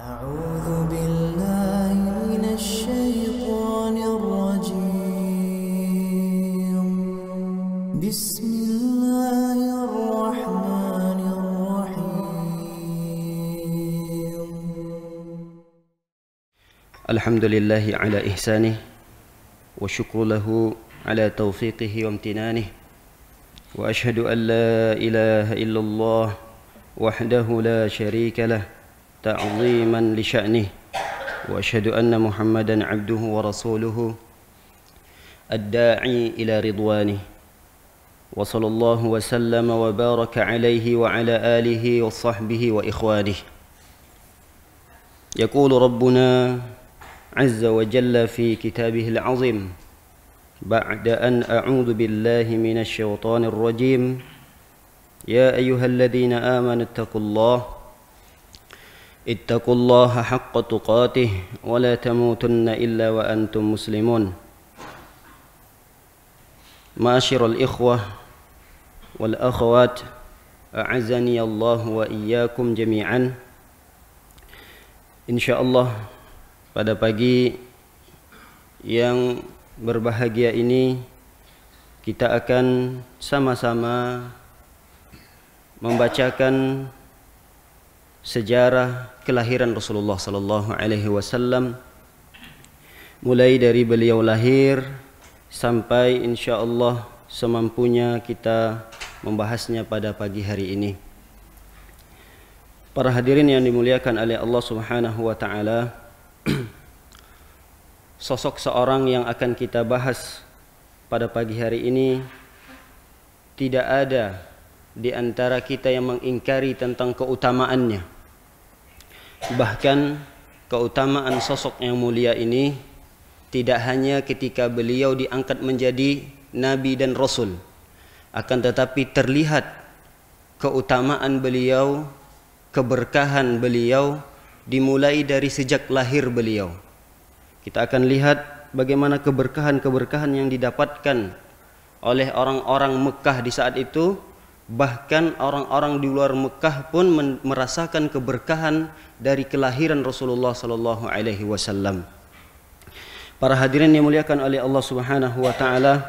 أعوذ بالله من الشيطان الرجيم بسم الله الرحمن الرحيم الحمد لله على إحسانه والشكر له على توفيقه وامتنانه وأشهد أن لا إله إلا الله وحده لا شريك له تعظيما لشأنه وأشهد أن محمدا عبده ورسوله الداعي إلى رضوانه وصلى الله وسلم وبارك عليه وعلى آله وصحبه وإخوانه. يقول ربنا عز وجل في كتابه العظيم بعد أن أعوذ بالله من الشيطان الرجيم يا أيها الذين آمنوا اتقوا الله حق تقاته ولا تموتن إلا وأنتم مسلمون. معاشر الإخوة والأخوات أعزني الله وإياكم جميعا. Insyaallah pada pagi yang berbahagia ini kita akan sama-sama membacakan sejarah kelahiran Rasulullah sallallahu alaihi wasallam mulai dari beliau lahir sampai insyaallah semampunya kita membahasnya pada pagi hari ini. Para hadirin yang dimuliakan oleh Allah Subhanahu wa taala, sosok seorang yang akan kita bahas pada pagi hari ini tidak ada di antara kita yang mengingkari tentang keutamaannya. Bahkan keutamaan sosok yang mulia ini tidak hanya ketika beliau diangkat menjadi nabi dan rasul, akan tetapi terlihat keutamaan beliau, keberkahan beliau dimulai dari sejak lahir beliau. Kita akan lihat bagaimana keberkahan-keberkahan yang didapatkan oleh orang-orang Mekah di saat itu. Bahkan orang-orang di luar Mekah pun merasakan keberkahan dari kelahiran Rasulullah sallallahu alaihi wasallam. Para hadirin yang dimuliakan oleh Allah Subhanahu wa taala,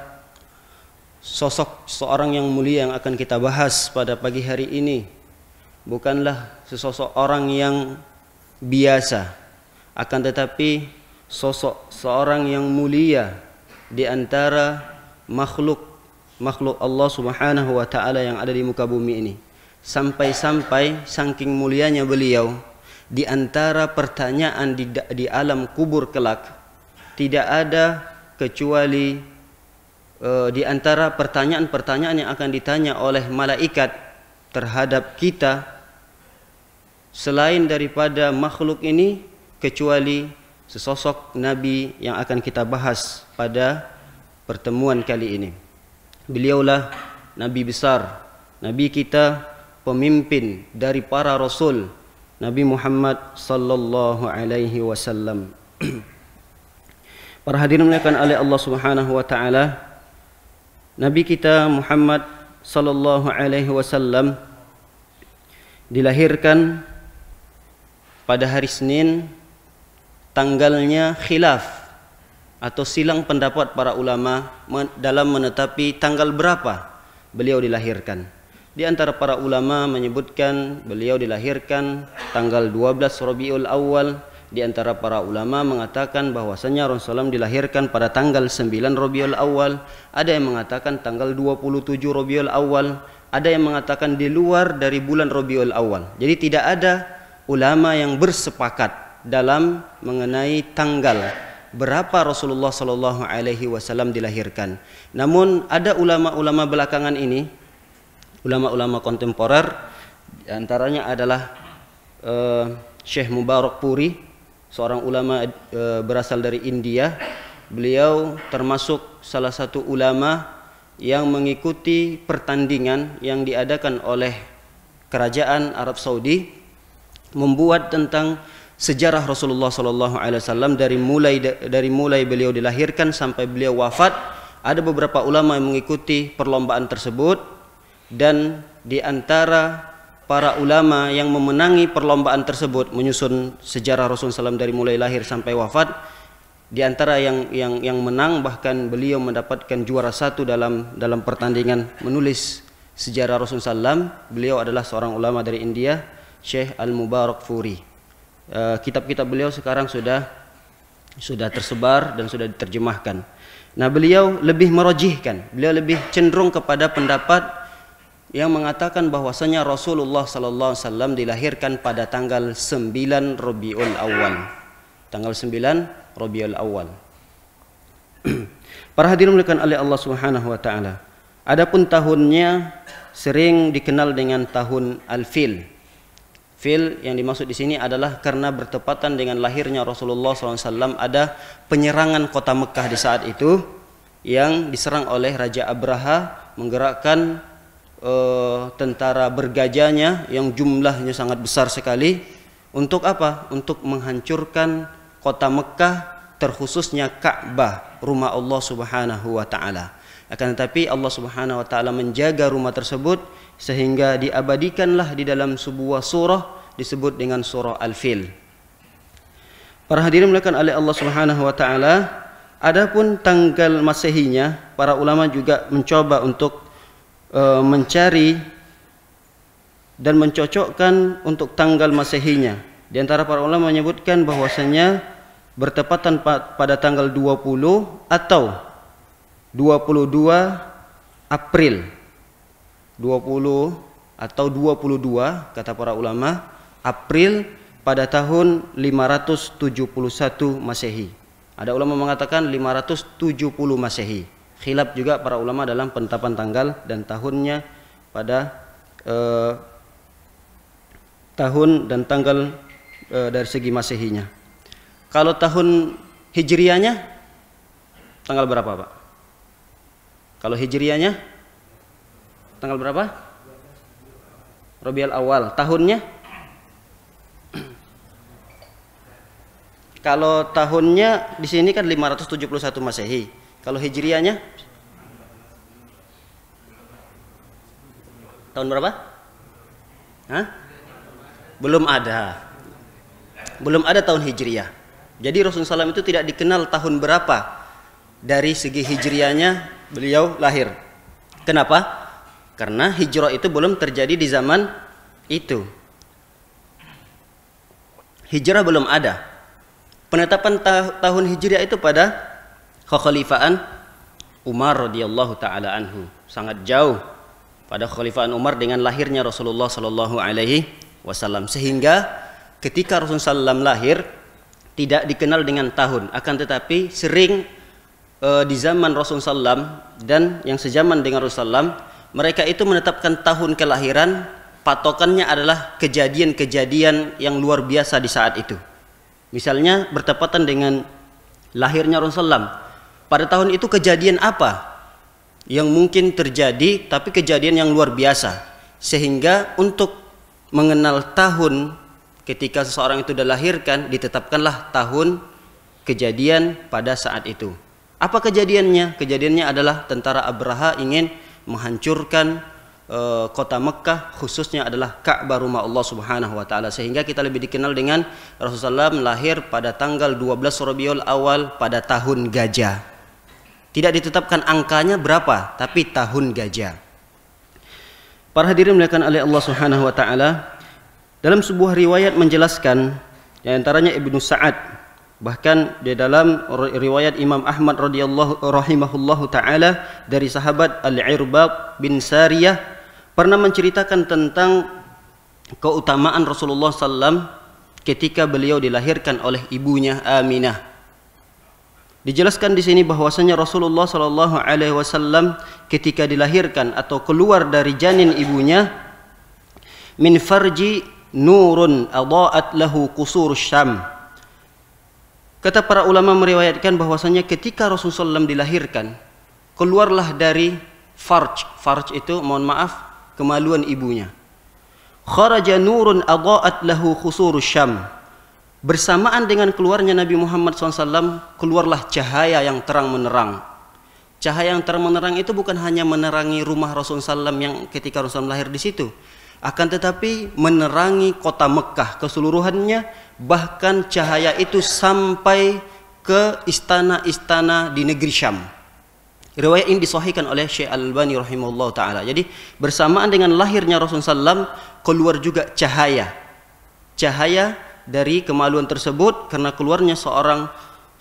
sosok seorang yang mulia yang akan kita bahas pada pagi hari ini bukanlah sesosok orang yang biasa, akan tetapi sosok seorang yang mulia di antara makhluk Allah Subhanahu wa taala yang ada di muka bumi ini. Sampai-sampai saking mulianya beliau, di antara pertanyaan di alam kubur kelak tidak ada kecuali di antara pertanyaan-pertanyaan yang akan ditanya oleh malaikat terhadap kita selain daripada makhluk ini, kecuali sesosok nabi yang akan kita bahas pada pertemuan kali ini. Beliaulah nabi besar, nabi kita, pemimpin dari para rasul, Nabi Muhammad sallallahu alaihi wasallam. Para hadirin dimuliakan oleh Allah Subhanahu wa taala, nabi kita Muhammad sallallahu alaihi wasallam dilahirkan pada hari Senin, tanggalnya khilaf atau silang pendapat para ulama dalam menetapi tanggal berapa beliau dilahirkan. Di antara para ulama menyebutkan beliau dilahirkan tanggal 12 Rabiul Awal. Di antara para ulama mengatakan bahwasanya Rasulullah dilahirkan pada tanggal 9 Rabiul Awal. Ada yang mengatakan tanggal 27 Rabiul Awal. Ada yang mengatakan di luar dari bulan Rabiul Awal. Jadi tidak ada ulama yang bersepakat dalam mengenai tanggal berapa Rasulullah sallallahu alaihi wasallam dilahirkan. Namun ada ulama-ulama belakangan ini, ulama-ulama kontemporer, antaranya adalah Syekh Mubarak Puri, seorang ulama berasal dari India. Beliau termasuk salah satu ulama yang mengikuti pertandingan yang diadakan oleh kerajaan Arab Saudi, membuat tentang sejarah Rasulullah sallallahu alaihi wasallam dari mulai beliau dilahirkan sampai beliau wafat. Ada beberapa ulama yang mengikuti perlombaan tersebut, dan di antara para ulama yang memenangi perlombaan tersebut menyusun sejarah Rasulullah SAW dari mulai lahir sampai wafat. Di antara yang menang bahkan beliau mendapatkan juara 1 dalam pertandingan menulis sejarah Rasulullah SAW. Beliau adalah seorang ulama dari India, Syekh Al-Mubarakfuri. Kitab-kitab beliau sekarang sudah tersebar dan sudah diterjemahkan. Nah, beliau lebih merojihkan, beliau lebih cenderung kepada pendapat yang mengatakan bahwasanya Rasulullah SAW dilahirkan pada tanggal 9 Rabiul Awal. Tanggal 9 Rabiul Awal. Para hadirin dimuliakan oleh Allah Subhanahu wa taala. Adapun tahunnya sering dikenal dengan tahun Al-Fil. Fil yang dimaksud di sini adalah karena bertepatan dengan lahirnya Rasulullah SAW, ada penyerangan kota Mekah di saat itu yang diserang oleh Raja Abraha menggerakkan tentara bergajahnya yang jumlahnya sangat besar sekali. Untuk apa? Untuk menghancurkan kota Mekah, terkhususnya Ka'bah, rumah Allah Subhanahu wa taala. Akan tetapi Allah Subhanahu wa taala menjaga rumah tersebut sehingga diabadikanlah di dalam sebuah surah disebut dengan surah Al-Fil. Para hadirin dimuliakan oleh Allah Subhanahu wa taala, adapun tanggal Masehinya, para ulama juga mencoba untuk mencari dan mencocokkan untuk tanggal Masehinya. Di antara para ulama menyebutkan bahwasanya bertepatan pada tanggal 20 atau 22 April. 20 atau 22 kata para ulama, April pada tahun 571 Masehi. Ada ulama mengatakan 570 Masehi. Khilaf juga para ulama dalam penetapan tanggal dan tahunnya pada tahun dan tanggal dari segi Masehinya. Kalau tahun Hijriahnya tanggal berapa, Pak? Kalau Hijriahnya tanggal berapa? Rabiul Awal. Tahunnya? Kalau tahunnya di sini kan 571 Masehi. Kalau Hijriahnya tahun berapa? Hah? Belum ada. Belum ada tahun Hijriah. Jadi Rasulullah SAW itu tidak dikenal tahun berapa dari segi Hijriahnya beliau lahir. Kenapa? Karena hijrah itu belum terjadi di zaman itu. Hijrah belum ada. Penetapan tahun Hijriah itu pada kekhalifaan Umar radhiyallahu taala anhu. Sangat jauh pada kekhalifaan Umar dengan lahirnya Rasulullah sallallahu alaihi wasallam, sehingga ketika Rasulullah SAW lahir tidak dikenal dengan tahun, akan tetapi sering di zaman Rasulullah SAW dan yang sejaman dengan Rasulullah SAW, mereka itu menetapkan tahun kelahiran, patokannya adalah kejadian-kejadian yang luar biasa di saat itu. Misalnya bertepatan dengan lahirnya Rasulullah SAW, pada tahun itu kejadian apa yang mungkin terjadi, tapi kejadian yang luar biasa, sehingga untuk mengenal tahun ketika seseorang itu dilahirkan, ditetapkanlah tahun kejadian pada saat itu. Apa kejadiannya? Kejadiannya adalah tentara Abraha ingin menghancurkan kota Mekah, khususnya adalah Ka'bah rumah Allah Subhanahu wa taala, sehingga kita lebih dikenal dengan Rasulullah lahir pada tanggal 12 Rabiul Awal pada tahun gajah. Tidak ditetapkan angkanya berapa, tapi tahun gajah. Para hadirin dimuliakan oleh Allah Subhanahu wa taala, dalam sebuah riwayat menjelaskan, di antaranya Ibnu Sa'ad, bahkan di dalam riwayat Imam Ahmad radhiyallahu rahimahullahu taala dari sahabat Al-Irbad bin Sariyah, pernah menceritakan tentang keutamaan Rasulullah SAW ketika beliau dilahirkan oleh ibunya Aminah. Dijelaskan di sini bahwasanya Rasulullah SAW ketika dilahirkan atau keluar dari janin ibunya, min farji nurun adaat lahu qusur Syam. Kata para ulama meriwayatkan bahwasanya ketika Rasulullah SAW dilahirkan, keluarlah dari farj. Farj itu, mohon maaf, kemaluan ibunya. Kharaja nurun adaat lahu qusur Syam. Bersamaan dengan keluarnya Nabi Muhammad SAW, keluarlah cahaya yang terang menerang. Cahaya yang terang menerang itu bukan hanya menerangi rumah Rasulullah SAW yang ketika Rasulullah lahir di situ, akan tetapi menerangi kota Mekah keseluruhannya, bahkan cahaya itu sampai ke istana-istana di negeri Syam. Riwayat ini disahihkan oleh Syekh Al-Albani rahimahullah ta'ala. Jadi bersamaan dengan lahirnya Rasulullah SAW keluar juga cahaya dari kemaluan tersebut, karena keluarnya seorang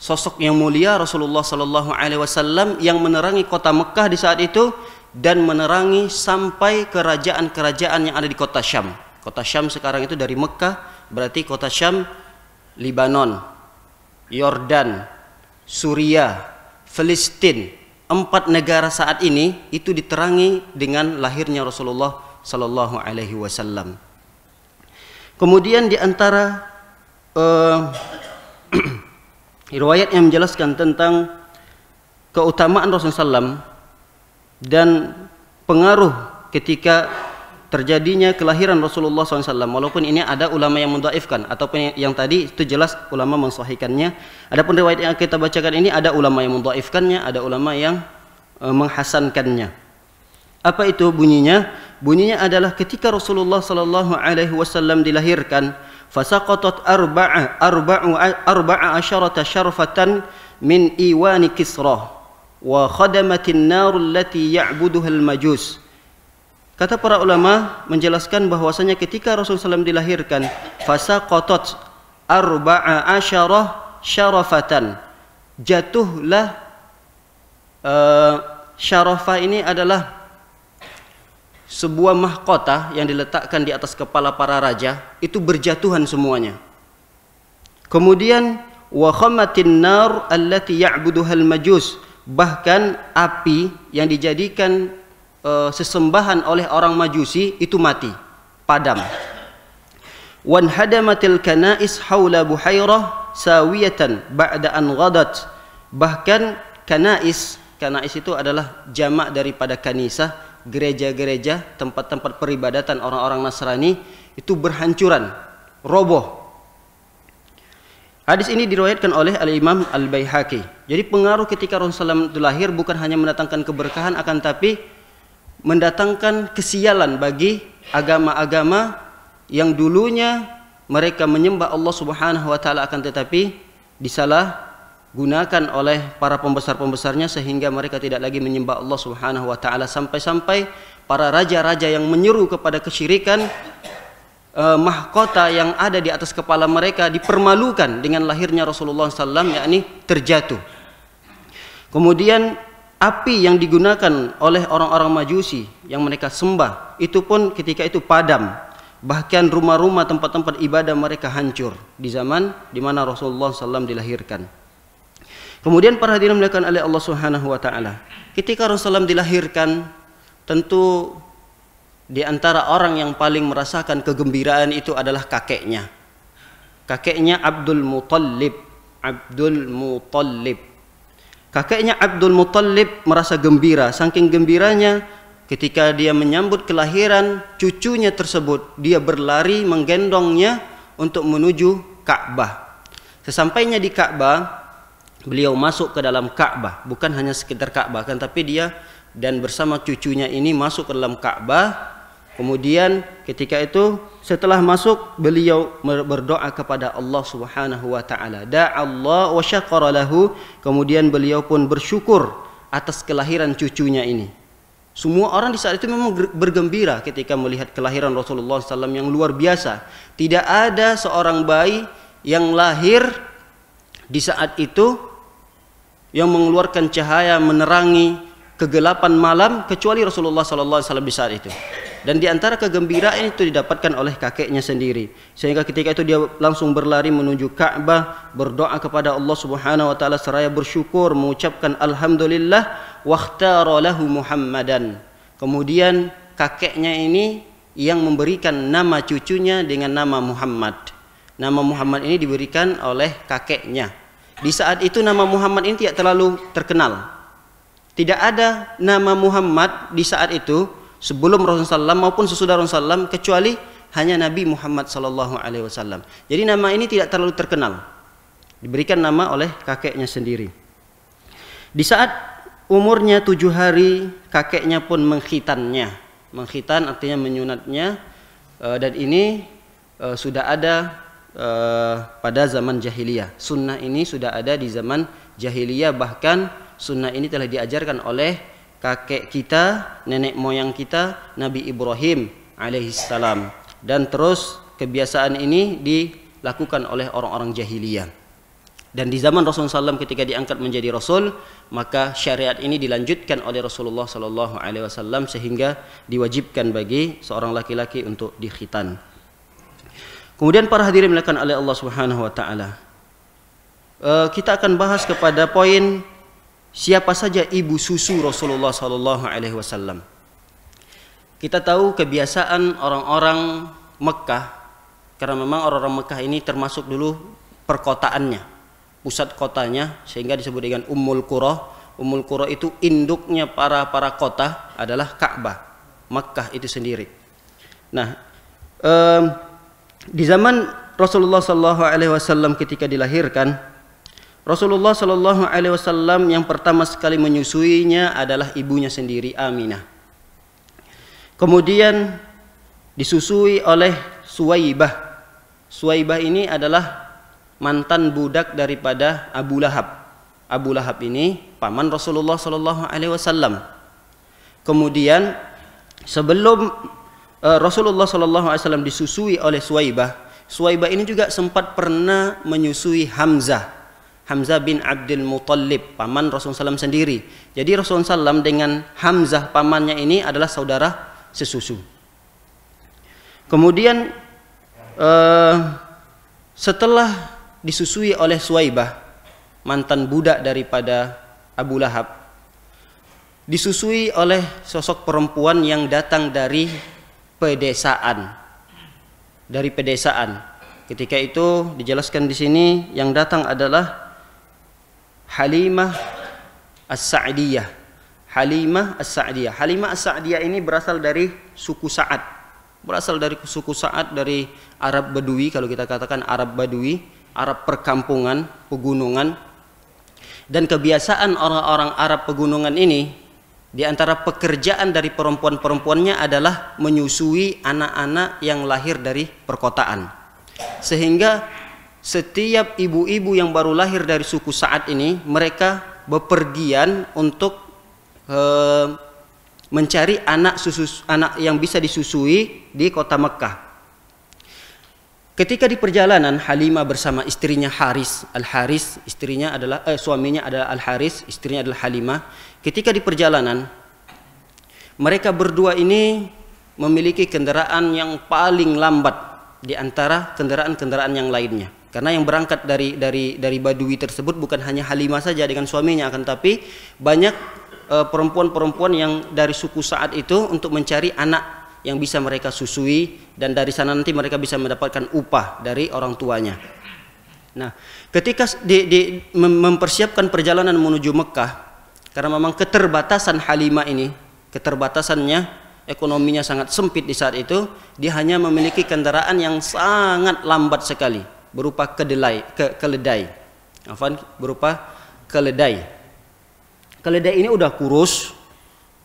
sosok yang mulia Rasulullah SAW yang menerangi kota Mekah di saat itu dan menerangi sampai kerajaan-kerajaan yang ada di kota Syam. Kota Syam sekarang itu dari Mekah, berarti kota Syam, Libanon, Yordan, Suriah, Filistin. 4 negara saat ini itu diterangi dengan lahirnya Rasulullah sallallahu alaihi wasallam. Kemudian di antara riwayat yang menjelaskan tentang keutamaan Rasulullah SAW dan pengaruh ketika terjadinya kelahiran Rasulullah SAW, walaupun ini ada ulama yang mendhaifkan ataupun yang tadi itu jelas ulama mensahihkannya. Adapun riwayat yang kita bacakan ini ada ulama yang mendhaifkannya, ada ulama yang menghasankannya. Apa itu bunyinya? Bunyinya adalah ketika Rasulullah SAW dilahirkan, fasaqatat arba'a asyarata syarfatan min iwani Kisra wa khadamatin nar allati ya'buduha al-majus. Kata para ulama menjelaskan bahwasanya ketika Rasulullah SAW dilahirkan, fasaqatat arba'a asyarah syarafatan, jatuhlah syarafah ini adalah sebuah mahkota yang diletakkan di atas kepala para raja, itu berjatuhan semuanya. Kemudian wa khamatin nar allati ya'buduhal majus, bahkan api yang dijadikan sesembahan oleh orang Majusi itu mati, padam. Wan hadamatil kanais haula buhairah sawiyatan ba'da an ghadat, bahkan kanais itu adalah jamak daripada kanisah, gereja-gereja, tempat-tempat peribadatan orang-orang Nasrani itu berhancuran, roboh. Hadis ini diriwayatkan oleh Al-Imam Al-Baihaqi. Jadi pengaruh ketika Rasulullah SAW lahir bukan hanya mendatangkan keberkahan, akan tapi mendatangkan kesialan bagi agama-agama yang dulunya mereka menyembah Allah Subhanahu wa taala, akan tetapi disalah gunakan oleh para pembesar-pembesarnya sehingga mereka tidak lagi menyembah Allah Subhanahu wa taala, sampai-sampai para raja-raja yang menyeru kepada kesyirikan, mahkota yang ada di atas kepala mereka dipermalukan dengan lahirnya Rasulullah SAW, yakni terjatuh. Kemudian api yang digunakan oleh orang-orang Majusi yang mereka sembah itu pun ketika itu padam, bahkan rumah-rumah tempat-tempat ibadah mereka hancur di zaman di mana Rasulullah SAW dilahirkan. Kemudian para hadirin dimuliakan oleh Allah Subhanahu wa taala, ketika Rasulullah dilahirkan, tentu di antara orang yang paling merasakan kegembiraan itu adalah kakeknya. Kakeknya Abdul Muttalib. Kakeknya Abdul Muttalib merasa gembira, saking gembiranya ketika dia menyambut kelahiran cucunya tersebut, dia berlari menggendongnya untuk menuju Ka'bah. Sesampainya di Ka'bah, beliau masuk ke dalam Ka'bah, bukan hanya sekitar Ka'bah kan, tapi dia dan bersama cucunya ini masuk ke dalam Ka'bah. Kemudian ketika itu setelah masuk beliau berdoa kepada Allah Subhanahu wa taala. Da'allah wa syakara lahu, kemudian beliau pun bersyukur atas kelahiran cucunya ini. Semua orang di saat itu memang bergembira ketika melihat kelahiran Rasulullah SAW yang luar biasa. Tidak ada seorang bayi yang lahir di saat itu yang mengeluarkan cahaya menerangi kegelapan malam kecuali Rasulullah SAW di saat itu. Dan di antara kegembiraan itu didapatkan oleh kakeknya sendiri, sehingga ketika itu dia langsung berlari menuju Ka'bah, berdoa kepada Allah Subhanahu wa taala seraya bersyukur, mengucapkan alhamdulillah wakhtara lahu Muhammadan. Kemudian kakeknya ini yang memberikan nama cucunya dengan nama Muhammad. Nama Muhammad ini diberikan oleh kakeknya. Di saat itu nama Muhammad ini tidak terlalu terkenal. Tidak ada nama Muhammad di saat itu sebelum Rasulullah SAW maupun sesudah Rasulullah SAW, kecuali hanya Nabi Muhammad SAW. Jadi nama ini tidak terlalu terkenal. Diberikan nama oleh kakeknya sendiri. Di saat umurnya 7 hari, kakeknya pun mengkhitannya. Mengkhitan artinya menyunatnya. Dan ini sudah ada pada zaman jahiliyah. Sunnah ini sudah ada di zaman jahiliyah, bahkan sunnah ini telah diajarkan oleh kakek kita, nenek moyang kita, Nabi Ibrahim alaihissalam. Dan terus kebiasaan ini dilakukan oleh orang-orang jahiliyah. Dan di zaman Rasulullah SAW ketika diangkat menjadi Rasul, maka syariat ini dilanjutkan oleh Rasulullah SAW sehingga diwajibkan bagi seorang laki-laki untuk dikhitan. Kemudian para hadirin dimuliakan oleh Allah Subhanahu Wa Taala, kita akan bahas kepada poin siapa saja ibu susu Rasulullah SAW. Kita tahu kebiasaan orang-orang Mekah, karena memang orang-orang Mekah ini termasuk dulu perkotaannya, pusat kotanya, sehingga disebut dengan Ummul Qura. Ummul Qura itu induknya para kota adalah Ka'bah, Mekah itu sendiri. Nah, di zaman Rasulullah SAW ketika dilahirkan, Rasulullah SAW yang pertama sekali menyusuinya adalah ibunya sendiri, Aminah. Kemudian disusui oleh Suwaibah. Suwaibah ini adalah mantan budak daripada Abu Lahab. Abu Lahab ini paman Rasulullah SAW. Kemudian sebelum Rasulullah SAW disusui oleh Suwaibah, Suwaibah ini juga sempat pernah menyusui Hamzah bin Abdul Muttalib, paman Rasulullah SAW sendiri. Jadi Rasulullah SAW dengan Hamzah pamannya ini adalah saudara sesusu. Kemudian setelah disusui oleh Suwaibah, mantan budak daripada Abu Lahab, disusui oleh sosok perempuan yang datang dari pedesaan. Ketika itu dijelaskan di sini yang datang adalah Halimah As-Sa'diyah. Halimah As-Sa'diyah ini berasal dari suku Sa'ad. Dari Arab Badui, kalau kita katakan Arab Badui, Arab perkampungan, pegunungan. Dan kebiasaan orang-orang Arab pegunungan ini, di antara pekerjaan dari perempuan-perempuannya adalah menyusui anak-anak yang lahir dari perkotaan. Sehingga setiap ibu-ibu yang baru lahir dari suku Sa'ad ini, mereka bepergian untuk mencari anak yang bisa disusui di kota Mekah. Ketika di perjalanan, Halimah bersama istrinya Al-Haris, suaminya adalah Al-Haris, istrinya adalah Halimah. Ketika di perjalanan, mereka berdua ini memiliki kendaraan yang paling lambat di antara kendaraan-kendaraan yang lainnya. Karena yang berangkat dari Badui tersebut bukan hanya Halimah saja dengan suaminya, akan tapi banyak perempuan-perempuan yang dari suku Sa'ad itu untuk mencari anak yang bisa mereka susui, dan dari sana nanti mereka bisa mendapatkan upah dari orang tuanya. Nah, ketika mempersiapkan perjalanan menuju Mekah, karena memang keterbatasan Halimah ini, keterbatasannya ekonominya sangat sempit di saat itu, dia hanya memiliki kendaraan yang sangat lambat sekali, berupa keledai. Keledai ini udah kurus,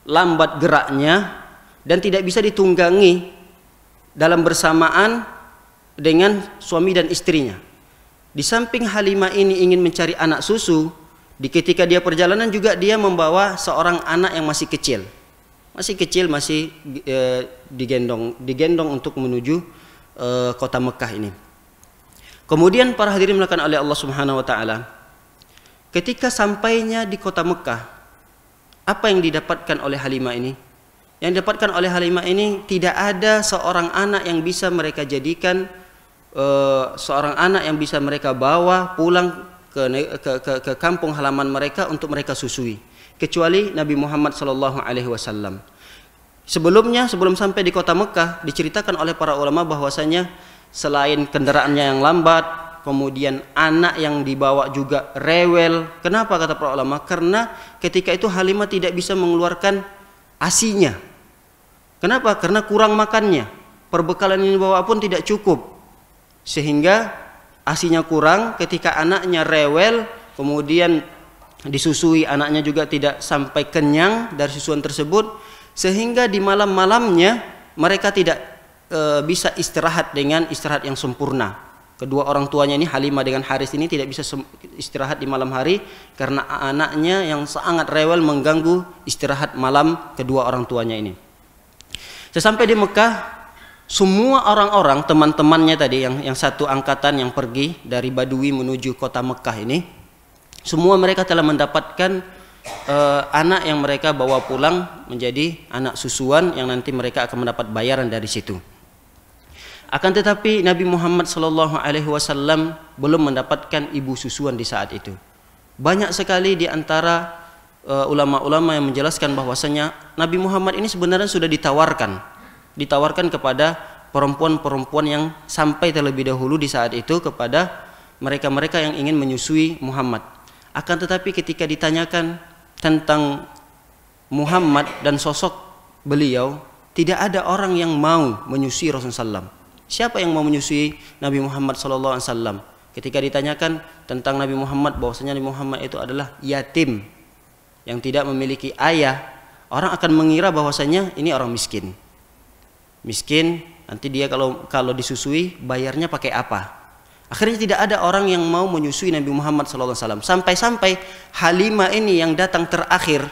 lambat geraknya, dan tidak bisa ditunggangi dalam bersamaan dengan suami dan istrinya. Di samping Halimah ini ingin mencari anak susu, ketika dia perjalanan juga dia membawa seorang anak yang masih kecil, digendong untuk menuju kota Mekah ini. Kemudian para hadirin dimuliakan oleh Allah Subhanahu Wa Taala, ketika sampainya di kota Mekah, apa yang didapatkan oleh Halimah ini? Yang didapatkan oleh Halimah ini tidak ada seorang anak yang bisa mereka jadikan seorang anak yang bisa mereka bawa pulang ke kampung halaman mereka untuk mereka susui, kecuali Nabi Muhammad SAW. Sebelum sampai di kota Mekah, diceritakan oleh para ulama bahwasanya selain kendaraannya yang lambat, kemudian anak yang dibawa juga rewel. Kenapa kata para ulama? Karena ketika itu Halimah tidak bisa mengeluarkan ASINya. Kenapa? Karena kurang makannya. Perbekalan yang dibawa pun tidak cukup. Sehingga ASINya kurang, ketika anaknya rewel, kemudian disusui, anaknya juga tidak sampai kenyang dari susuan tersebut, sehingga di malam-malamnya mereka tidak bisa istirahat dengan istirahat yang sempurna. Kedua orang tuanya ini, Halimah dengan Haris ini, tidak bisa istirahat di malam hari karena anaknya yang sangat rewel mengganggu istirahat malam kedua orang tuanya ini. Sesampai di Mekah, semua orang-orang teman-temannya tadi yang satu angkatan yang pergi dari Badui menuju kota Mekah ini, semua mereka telah mendapatkan anak yang mereka bawa pulang menjadi anak susuan yang nanti mereka akan mendapat bayaran dari situ. Akan tetapi Nabi Muhammad SAW belum mendapatkan ibu susuan di saat itu. Banyak sekali di antara ulama-ulama yang menjelaskan bahwasanya Nabi Muhammad ini sebenarnya sudah ditawarkan kepada perempuan-perempuan yang sampai terlebih dahulu di saat itu kepada mereka-mereka yang ingin menyusui Muhammad. Akan tetapi ketika ditanyakan tentang Muhammad dan sosok beliau, tidak ada orang yang mau menyusui Rasulullah SAW. Siapa yang mau menyusui Nabi Muhammad SAW? Ketika ditanyakan tentang Nabi Muhammad, bahwasanya Nabi Muhammad itu adalah yatim yang tidak memiliki ayah, orang akan mengira bahwasanya ini orang miskin. Miskin, nanti dia kalau disusui bayarnya pakai apa? Akhirnya tidak ada orang yang mau menyusui Nabi Muhammad SAW. Sampai-sampai Halimah ini yang datang terakhir,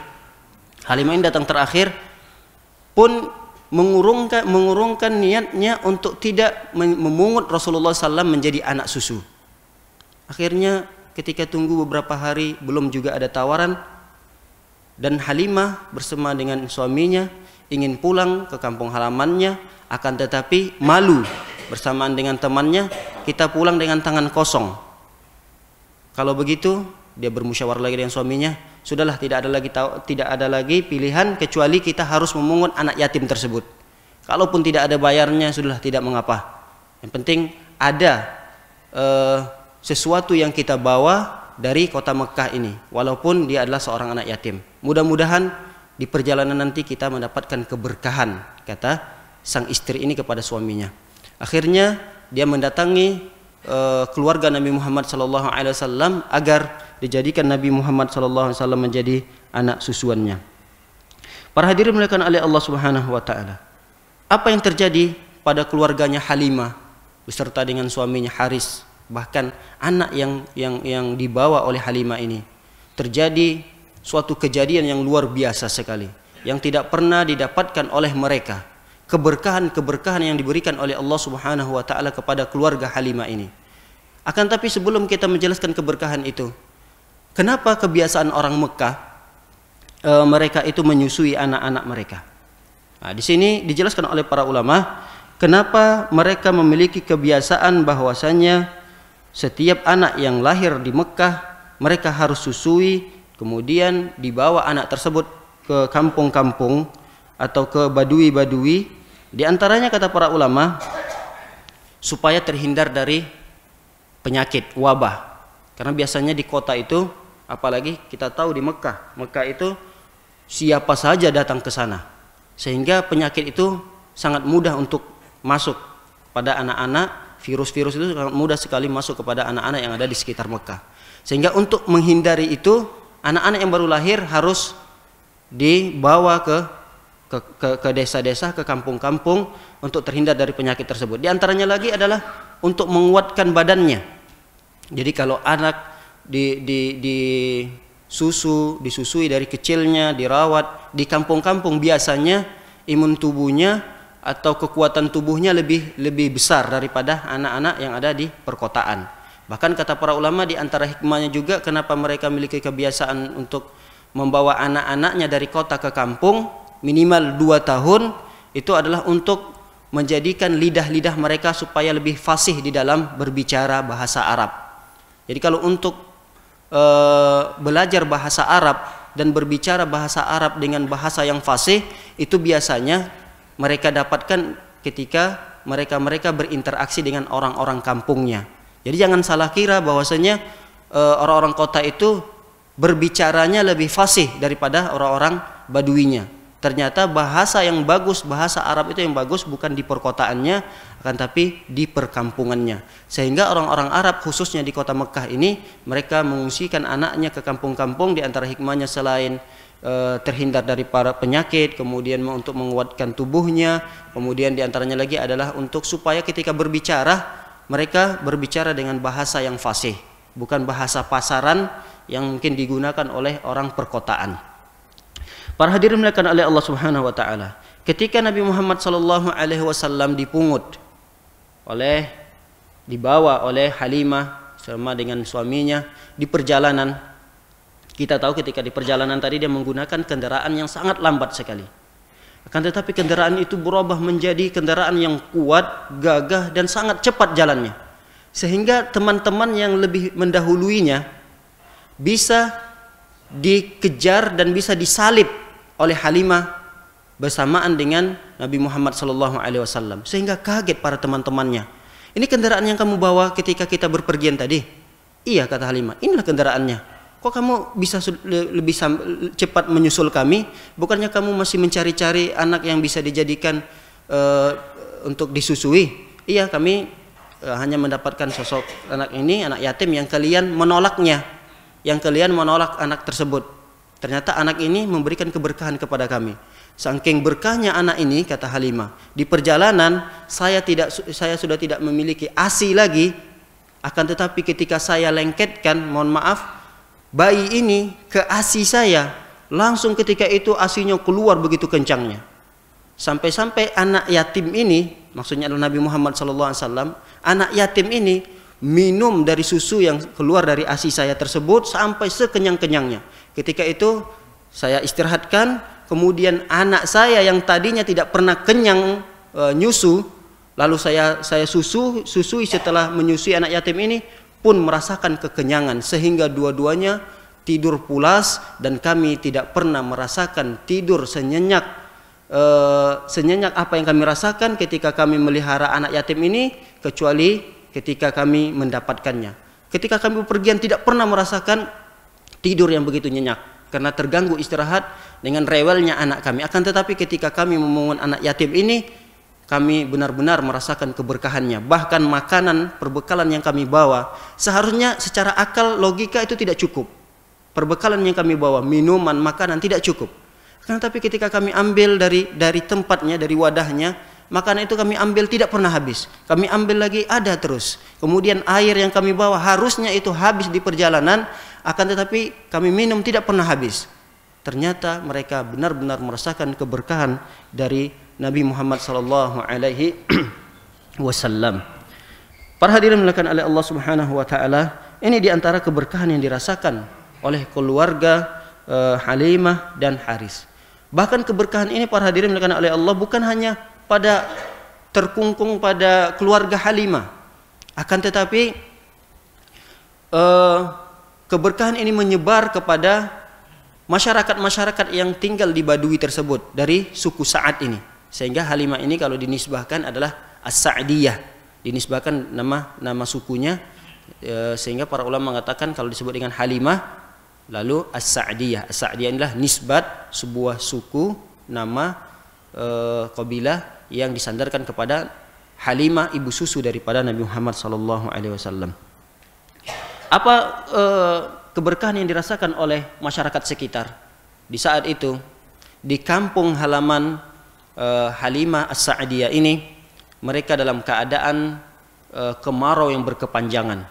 pun mengurungkan niatnya untuk tidak memungut Rasulullah SAW menjadi anak susu. Akhirnya ketika tunggu beberapa hari belum juga ada tawaran, dan Halimah bersama dengan suaminya ingin pulang ke kampung halamannya, akan tetapi malu bersamaan dengan temannya, kita pulang dengan tangan kosong. Kalau begitu dia bermusyawarah lagi dengan suaminya, sudahlah tidak ada lagi pilihan kecuali kita harus memungut anak yatim tersebut. Kalaupun tidak ada bayarnya, sudahlah tidak mengapa. Yang penting ada sesuatu yang kita bawa dari kota Mekah ini, walaupun dia adalah seorang anak yatim. Mudah-mudahan di perjalanan nanti kita mendapatkan keberkahan, kata sang istri ini kepada suaminya. Akhirnya dia mendatangi keluarga Nabi Muhammad SAW agar dijadikan Nabi Muhammad SAW menjadi anak susuannya. Para hadirin dimuliakan oleh Allah Subhanahu wa taala. Apa yang terjadi pada keluarganya Halimah beserta dengan suaminya Haris, bahkan anak yang dibawa oleh Halimah ini, terjadi suatu kejadian yang luar biasa sekali yang tidak pernah didapatkan oleh mereka. Keberkahan yang diberikan oleh Allah Subhanahu wa taala kepada keluarga Halimah ini. Akan tapi sebelum kita menjelaskan keberkahan itu, kenapa kebiasaan orang Mekah mereka itu menyusui anak-anak mereka? Nah, di sini dijelaskan oleh para ulama kenapa mereka memiliki kebiasaan bahwasanya setiap anak yang lahir di Mekah mereka harus susui, kemudian dibawa anak tersebut ke kampung-kampung atau ke badui-badui. Di antaranya kata para ulama supaya terhindar dari penyakit wabah. Karena biasanya di kota itu, apalagi kita tahu di Mekah itu siapa saja datang ke sana. Sehingga penyakit itu sangat mudah untuk masuk pada anak-anak. Virus-virus itu sangat mudah sekali masuk kepada anak-anak yang ada di sekitar Mekah. Sehingga untuk menghindari itu, anak-anak yang baru lahir harus dibawa ke desa-desa, ke kampung-kampung untuk terhindar dari penyakit tersebut. Di antaranya lagi adalah untuk menguatkan badannya. Jadi kalau anak disusui dari kecilnya, dirawat di kampung-kampung, biasanya imun tubuhnya atau kekuatan tubuhnya lebih besar daripada anak-anak yang ada di perkotaan. Bahkan kata para ulama di antara hikmahnya juga kenapa mereka memiliki kebiasaan untuk membawa anak-anaknya dari kota ke kampung minimal 2 tahun, itu adalah untuk menjadikan lidah-lidah mereka supaya lebih fasih di dalam berbicara bahasa Arab. Jadi kalau untuk belajar bahasa Arab dan berbicara bahasa Arab dengan bahasa yang fasih, itu biasanya mereka dapatkan ketika mereka berinteraksi dengan orang-orang kampungnya. Jadi jangan salah kira bahwasanya orang-orang kota itu berbicaranya lebih fasih daripada orang-orang baduinya. Ternyata bahasa yang bagus, bahasa Arab itu yang bagus bukan di perkotaannya, akan tapi di perkampungannya. Sehingga orang-orang Arab khususnya di kota Mekah ini, mereka mengungsikan anaknya ke kampung-kampung. Di antara hikmahnya selain terhindar dari para penyakit, kemudian untuk menguatkan tubuhnya, kemudian di antaranya lagi adalah untuk supaya ketika berbicara, mereka berbicara dengan bahasa yang fasih, bukan bahasa pasaran yang mungkin digunakan oleh orang perkotaan. Para hadirin dimuliakan oleh Allah Subhanahu wa taala. Ketika Nabi Muhammad sallallahu alaihi wasallam dibawa oleh Halimah sama dengan suaminya di perjalanan. Kita tahu ketika di perjalanan tadi dia menggunakan kendaraan yang sangat lambat sekali. Akan tetapi kendaraan itu berubah menjadi kendaraan yang kuat, gagah dan sangat cepat jalannya. Sehingga teman-teman yang lebih mendahuluinya bisa dikejar dan bisa disalib oleh Halimah bersamaan dengan Nabi Muhammad SAW, sehingga kaget para teman-temannya. Ini kendaraan yang kamu bawa ketika kita berpergian tadi? Iya, kata Halimah, inilah kendaraannya. Kok kamu bisa lebih cepat menyusul kami? Bukannya kamu masih mencari-cari anak yang bisa dijadikan untuk disusui? Iya, kami hanya mendapatkan sosok anak ini, anak yatim yang kalian menolaknya, yang kalian menolak anak tersebut. Ternyata anak ini memberikan keberkahan kepada kami. Saking berkahnya anak ini, kata Halimah, di perjalanan saya sudah tidak memiliki ASI lagi. Akan tetapi ketika saya lengketkan, mohon maaf, bayi ini ke ASI saya, langsung ketika itu ASInya keluar begitu kencangnya. Sampai-sampai anak yatim ini, maksudnya adalah Nabi Muhammad SAW, anak yatim ini minum dari susu yang keluar dari ASI saya tersebut sampai sekenyang-kenyangnya. Ketika itu saya istirahatkan, kemudian anak saya yang tadinya tidak pernah kenyang nyusu, lalu saya susui setelah menyusui anak yatim ini pun merasakan kekenyangan, sehingga dua-duanya tidur pulas dan kami tidak pernah merasakan tidur senyenyak apa yang kami rasakan ketika kami melihara anak yatim ini, kecuali ketika kami mendapatkannya. Ketika kami bepergian tidak pernah merasakan tidur yang begitu nyenyak karena terganggu istirahat dengan rewelnya anak kami. Akan tetapi ketika kami memungut anak yatim ini, kami benar-benar merasakan keberkahannya. Bahkan makanan, perbekalan yang kami bawa, seharusnya secara akal logika itu tidak cukup. Perbekalan yang kami bawa, minuman, makanan tidak cukup. Akan tetapi ketika kami ambil dari tempatnya, dari wadahnya, makanan itu kami ambil tidak pernah habis. Kami ambil lagi ada terus. Kemudian air yang kami bawa harusnya itu habis di perjalanan, akan tetapi kami minum tidak pernah habis. Ternyata mereka benar-benar merasakan keberkahan dari Nabi Muhammad sallallahu alaihi wasallam. Para hadirin dimuliakan oleh Allah Subhanahu wa taala, ini di antara keberkahan yang dirasakan oleh keluarga Halimah dan Haris. Bahkan keberkahan ini para hadirin dimuliakan oleh Allah bukan hanya pada terkungkung pada keluarga Halimah, akan tetapi keberkahan ini menyebar kepada masyarakat-masyarakat yang tinggal di Badui tersebut dari suku Sa'ad ini. Sehingga Halimah ini kalau dinisbahkan adalah As-Sa'diyah, dinisbahkan nama sukunya, sehingga para ulama mengatakan kalau disebut dengan Halimah lalu As-Sa'diyah. As-Sa'diyah inilah nisbat sebuah suku, nama kabilah yang disandarkan kepada Halimah, ibu susu daripada Nabi Muhammad SAW. Apa keberkahan yang dirasakan oleh masyarakat sekitar di saat itu di kampung halaman Halimah As-Sa'diyah ini? Mereka dalam keadaan kemarau yang berkepanjangan.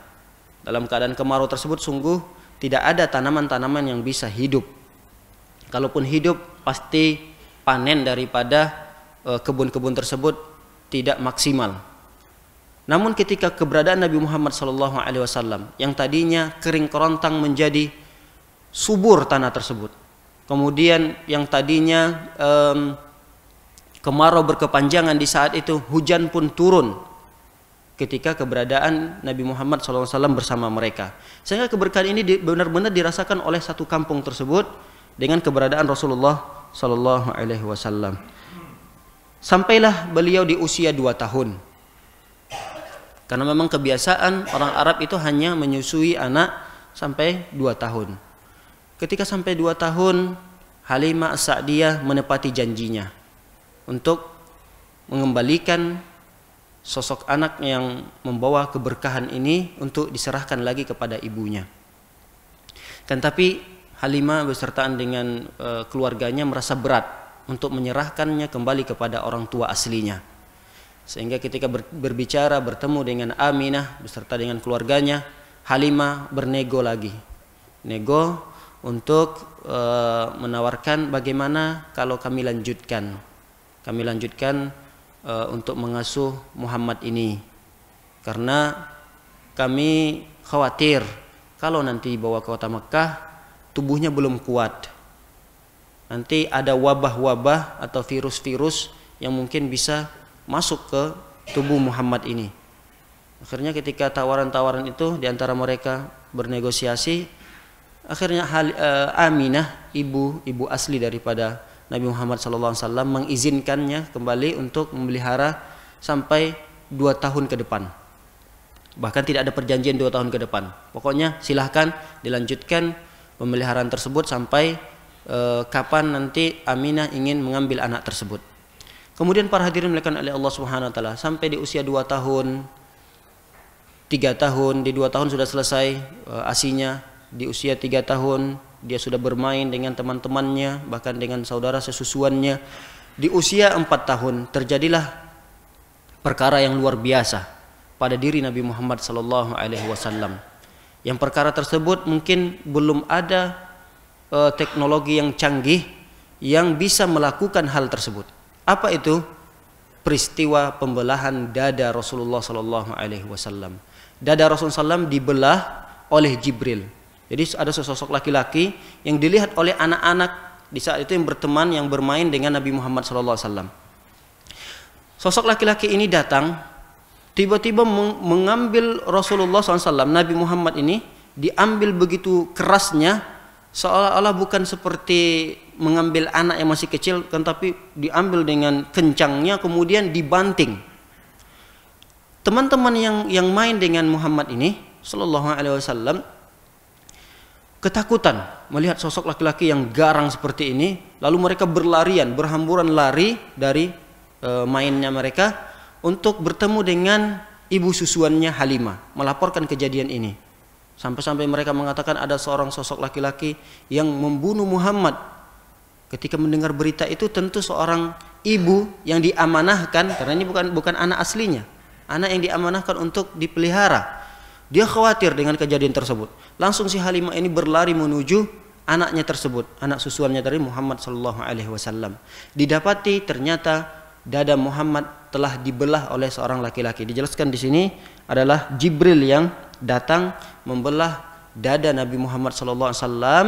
Dalam keadaan kemarau tersebut sungguh tidak ada tanaman-tanaman yang bisa hidup. Kalaupun hidup pasti panen daripada kebun-kebun tersebut tidak maksimal. Namun ketika keberadaan Nabi Muhammad SAW yang tadinya kering kerontang menjadi subur tanah tersebut, kemudian yang tadinya kemarau berkepanjangan di saat itu hujan pun turun ketika keberadaan Nabi Muhammad SAW bersama mereka, sehingga keberkahan ini benar-benar dirasakan oleh satu kampung tersebut dengan keberadaan Rasulullah SAW. Sampailah beliau di usia 2 tahun. Karena memang kebiasaan orang Arab itu hanya menyusui anak sampai 2 tahun. Ketika sampai 2 tahun, Halimah As-Sa'diyah menepati janjinya untuk mengembalikan sosok anak yang membawa keberkahan ini untuk diserahkan lagi kepada ibunya. Kan tapi Halimah bersertaan dengan keluarganya merasa berat untuk menyerahkannya kembali kepada orang tua aslinya. Sehingga ketika berbicara bertemu dengan Aminah beserta dengan keluarganya, Halimah bernego lagi. Nego untuk menawarkan bagaimana kalau kami lanjutkan untuk mengasuh Muhammad ini, karena kami khawatir kalau nanti dibawa ke kota Mekah tubuhnya belum kuat, nanti ada wabah-wabah atau virus-virus yang mungkin bisa masuk ke tubuh Muhammad ini. Akhirnya ketika tawaran-tawaran itu diantara mereka bernegosiasi, akhirnya Aminah, ibu asli daripada Nabi Muhammad SAW, mengizinkannya kembali untuk memelihara sampai 2 tahun ke depan. Bahkan tidak ada perjanjian 2 tahun ke depan. Pokoknya silahkan dilanjutkan pemeliharaan tersebut sampai kapan nanti Aminah ingin mengambil anak tersebut. Kemudian para hadirin dimuliakan oleh Allah Subhanahu wa taala, sampai di usia 2 tahun, 3 tahun, di 2 tahun sudah selesai ASInya. Di usia 3 tahun dia sudah bermain dengan teman-temannya, bahkan dengan saudara sesusuannya. Di usia 4 tahun terjadilah perkara yang luar biasa pada diri Nabi Muhammad SAW. Yang perkara tersebut mungkin belum ada teknologi yang canggih yang bisa melakukan hal tersebut. Apa itu? Peristiwa pembelahan dada Rasulullah SAW. Dada Rasulullah SAW dibelah oleh Jibril. Jadi ada sesosok laki-laki yang dilihat oleh anak-anak di saat itu yang berteman, yang bermain dengan Nabi Muhammad SAW. Sosok laki-laki ini datang, tiba-tiba mengambil Rasulullah SAW. Nabi Muhammad ini diambil begitu kerasnya, seolah-olah bukan seperti mengambil anak yang masih kecil, kan, tapi diambil dengan kencangnya, kemudian dibanting. Teman-teman yang main dengan Muhammad ini Sallallahu Alaihi Wasallam ketakutan melihat sosok laki-laki yang garang seperti ini, lalu mereka berhamburan lari dari mainnya mereka untuk bertemu dengan ibu susuannya Halimah, melaporkan kejadian ini. Sampai-sampai mereka mengatakan ada seorang sosok laki-laki yang membunuh Muhammad. Ketika mendengar berita itu, tentu seorang ibu yang diamanahkan, karena ini bukan anak aslinya, anak yang diamanahkan untuk dipelihara. Dia khawatir dengan kejadian tersebut. Langsung si Halimah ini berlari menuju anaknya tersebut, anak susuannya dari Muhammad sallallahu alaihi wasallam. Didapati ternyata dada Muhammad telah dibelah oleh seorang laki-laki. Dijelaskan di sini adalah Jibril yang datang membelah dada Nabi Muhammad sallallahu alaihi wasallam.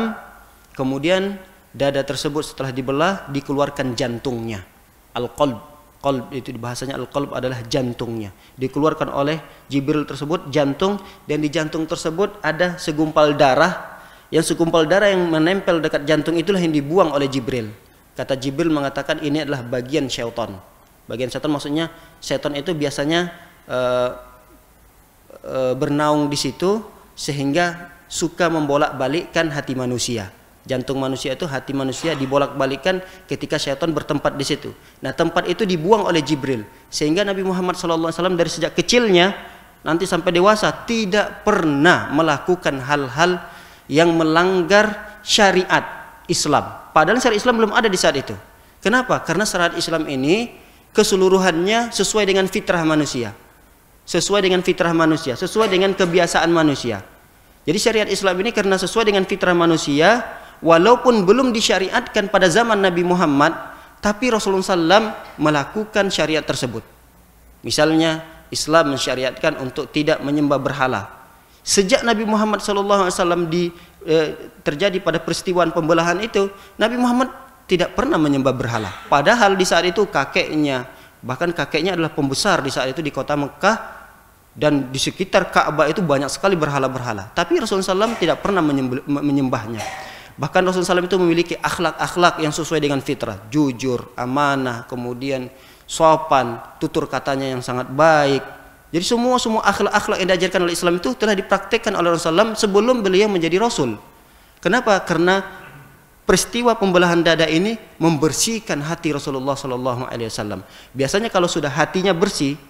Kemudian dada tersebut setelah dibelah dikeluarkan jantungnya. Al-qalb. Qalb itu bahasanya al-qalb adalah jantungnya. Dikeluarkan oleh Jibril tersebut jantung, dan di jantung tersebut ada segumpal darah. Yang segumpal darah yang menempel dekat jantung itulah yang dibuang oleh Jibril. Kata Jibril mengatakan ini adalah bagian syaitan. Bagian syaitan maksudnya syaitan itu biasanya bernaung di situ sehingga suka membolak-balikkan hati manusia. Jantung manusia itu, hati manusia dibolak-balikkan ketika syaitan bertempat di situ. Nah, tempat itu dibuang oleh Jibril, sehingga Nabi Muhammad SAW dari sejak kecilnya nanti sampai dewasa tidak pernah melakukan hal-hal yang melanggar syariat Islam. Padahal syariat Islam belum ada di saat itu. Kenapa? Karena syariat Islam ini keseluruhannya sesuai dengan fitrah manusia, sesuai dengan fitrah manusia, sesuai dengan kebiasaan manusia. Jadi syariat Islam ini karena sesuai dengan fitrah manusia, walaupun belum disyariatkan pada zaman Nabi Muhammad, tapi Rasulullah SAW melakukan syariat tersebut. Misalnya Islam mensyariatkan untuk tidak menyembah berhala. Sejak Nabi Muhammad SAW terjadi pada peristiwa pembelahan itu, Nabi Muhammad tidak pernah menyembah berhala. Padahal di saat itu kakeknya, bahkan kakeknya adalah pembesar di saat itu di kota Mekah, dan di sekitar Ka'bah itu banyak sekali berhala-berhala. Tapi Rasulullah SAW tidak pernah menyembahnya. Bahkan Rasulullah SAW itu memiliki akhlak-akhlak yang sesuai dengan fitrah, jujur, amanah, kemudian sopan, tutur katanya yang sangat baik. Jadi semua akhlak-akhlak yang diajarkan oleh Islam itu telah dipraktekkan oleh Rasulullah SAW sebelum beliau menjadi Rasul. Kenapa? Karena peristiwa pembelahan dada ini membersihkan hati Rasulullah Sallallahu Alaihi Wasallam. Biasanya kalau sudah hatinya bersih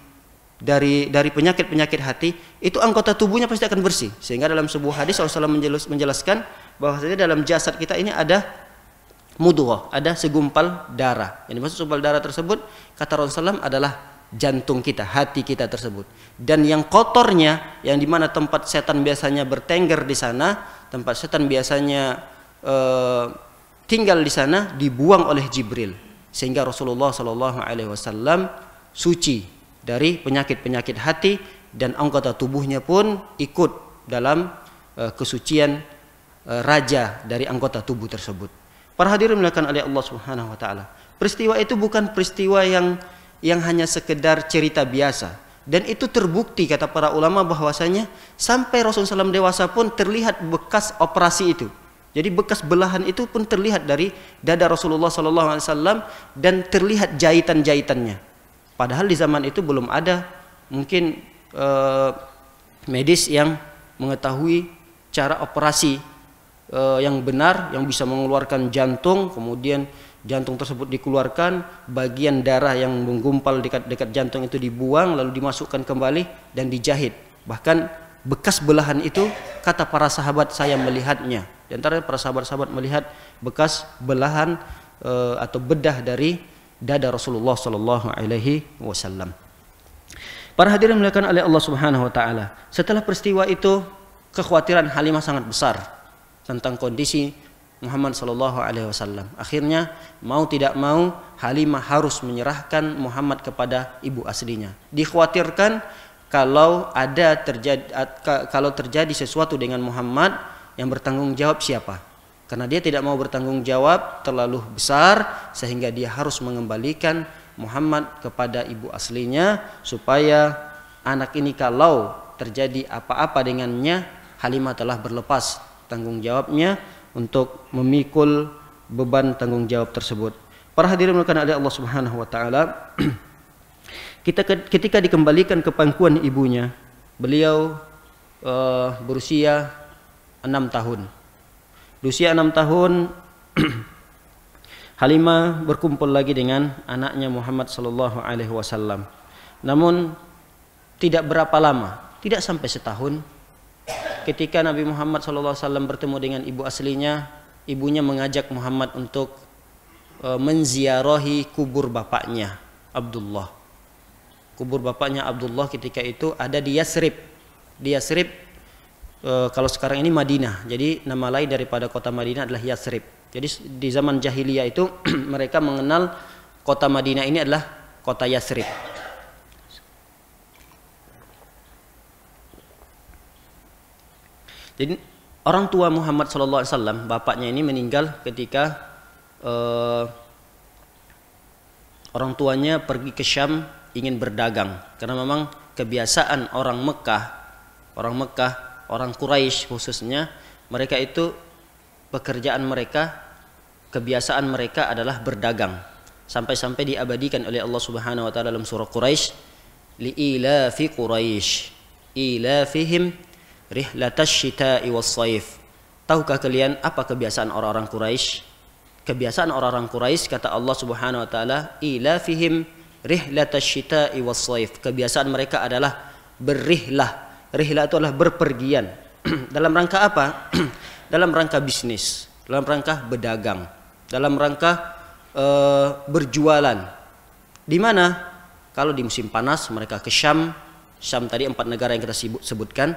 dari penyakit-penyakit hati, itu anggota tubuhnya pasti akan bersih. Sehingga dalam sebuah hadis Rasulullah menjelaskan bahwasanya dalam jasad kita ini ada mudghah, ada segumpal darah. Yang dimaksud segumpal darah tersebut, kata Rasulullah adalah jantung kita, hati kita tersebut. Dan yang kotornya, yang dimana tempat setan biasanya bertengger di sana, tempat setan biasanya tinggal di sana, dibuang oleh Jibril, sehingga Rasulullah Sallallahu Alaihi Wasallam suci dari penyakit-penyakit hati, dan anggota tubuhnya pun ikut dalam kesucian raja dari anggota tubuh tersebut. Para hadirin dimuliakan oleh Allah Subhanahu Wa Taala, peristiwa itu bukan peristiwa yang hanya sekedar cerita biasa, dan itu terbukti kata para ulama bahwasanya sampai Rasulullah SAW dewasa pun terlihat bekas operasi itu. Jadi bekas belahan itu pun terlihat dari dada Rasulullah SAW, dan terlihat jahitan-jahitannya. Padahal di zaman itu belum ada mungkin medis yang mengetahui cara operasi yang benar, yang bisa mengeluarkan jantung, kemudian jantung tersebut dikeluarkan, bagian darah yang menggumpal dekat jantung itu dibuang, lalu dimasukkan kembali dan dijahit. Bahkan bekas belahan itu, kata para sahabat, saya melihatnya. Di antara para sahabat-sahabat melihat bekas belahan atau bedah dari dada Rasulullah Sallallahu Alaihi Wasallam. Para hadirin dimuliakan oleh Allah Subhanahu Wa Taala, setelah peristiwa itu kekhawatiran Halimah sangat besar tentang kondisi Muhammad Sallallahu Alaihi Wasallam. Akhirnya mau tidak mau Halimah harus menyerahkan Muhammad kepada ibu aslinya. Dikhawatirkan kalau terjadi sesuatu dengan Muhammad, yang bertanggung jawab siapa? Karena dia tidak mau bertanggung jawab terlalu besar, sehingga dia harus mengembalikan Muhammad kepada ibu aslinya, supaya anak ini kalau terjadi apa-apa dengannya, Halimah telah berlepas tanggung jawabnya untuk memikul beban tanggung jawab tersebut. Para hadirin dimuliakan oleh Allah Subhanahu Wa Taala, ketika dikembalikan ke pangkuan ibunya, beliau berusia 6 tahun. Di usia 6 tahun Halimah berkumpul lagi dengan anaknya Muhammad Sallallahu Alaihi Wasallam. Namun tidak berapa lama, tidak sampai setahun, ketika Nabi Muhammad Sallallahu Alaihi Wasallam bertemu dengan ibu aslinya, ibunya mengajak Muhammad untuk menziarahi kubur bapaknya Abdullah. Kubur bapaknya Abdullah ketika itu ada di Yasrib. Di Yasrib, kalau sekarang ini Madinah. Jadi nama lain daripada kota Madinah adalah Yasrib. Jadi di zaman jahiliyah itu mereka mengenal kota Madinah ini adalah kota Yasrib. Jadi orang tua Muhammad SAW, bapaknya ini meninggal ketika orang tuanya pergi ke Syam ingin berdagang. Karena memang kebiasaan orang Mekah, orang Quraisy khususnya, mereka itu pekerjaan mereka, kebiasaan mereka adalah berdagang. Sampai-sampai diabadikan oleh Allah Subhanahu Wa Taala dalam surah Quraisy, li'ilafi Quraisy ilafihim rihlatash shita'i was-shaif. Tahukah kalian apa kebiasaan orang-orang Quraisy? Kebiasaan orang-orang Quraisy, kata Allah Subhanahu Wa Taala, ilafihim rihlatash shita'i was-shaif. Kebiasaan mereka adalah berrihlah. Rihlah itu adalah berpergian. Dalam rangka apa? Dalam rangka bisnis, dalam rangka berdagang, dalam rangka berjualan. Di mana? Kalau di musim panas mereka ke Syam. Syam tadi 4 negara yang kita sebutkan.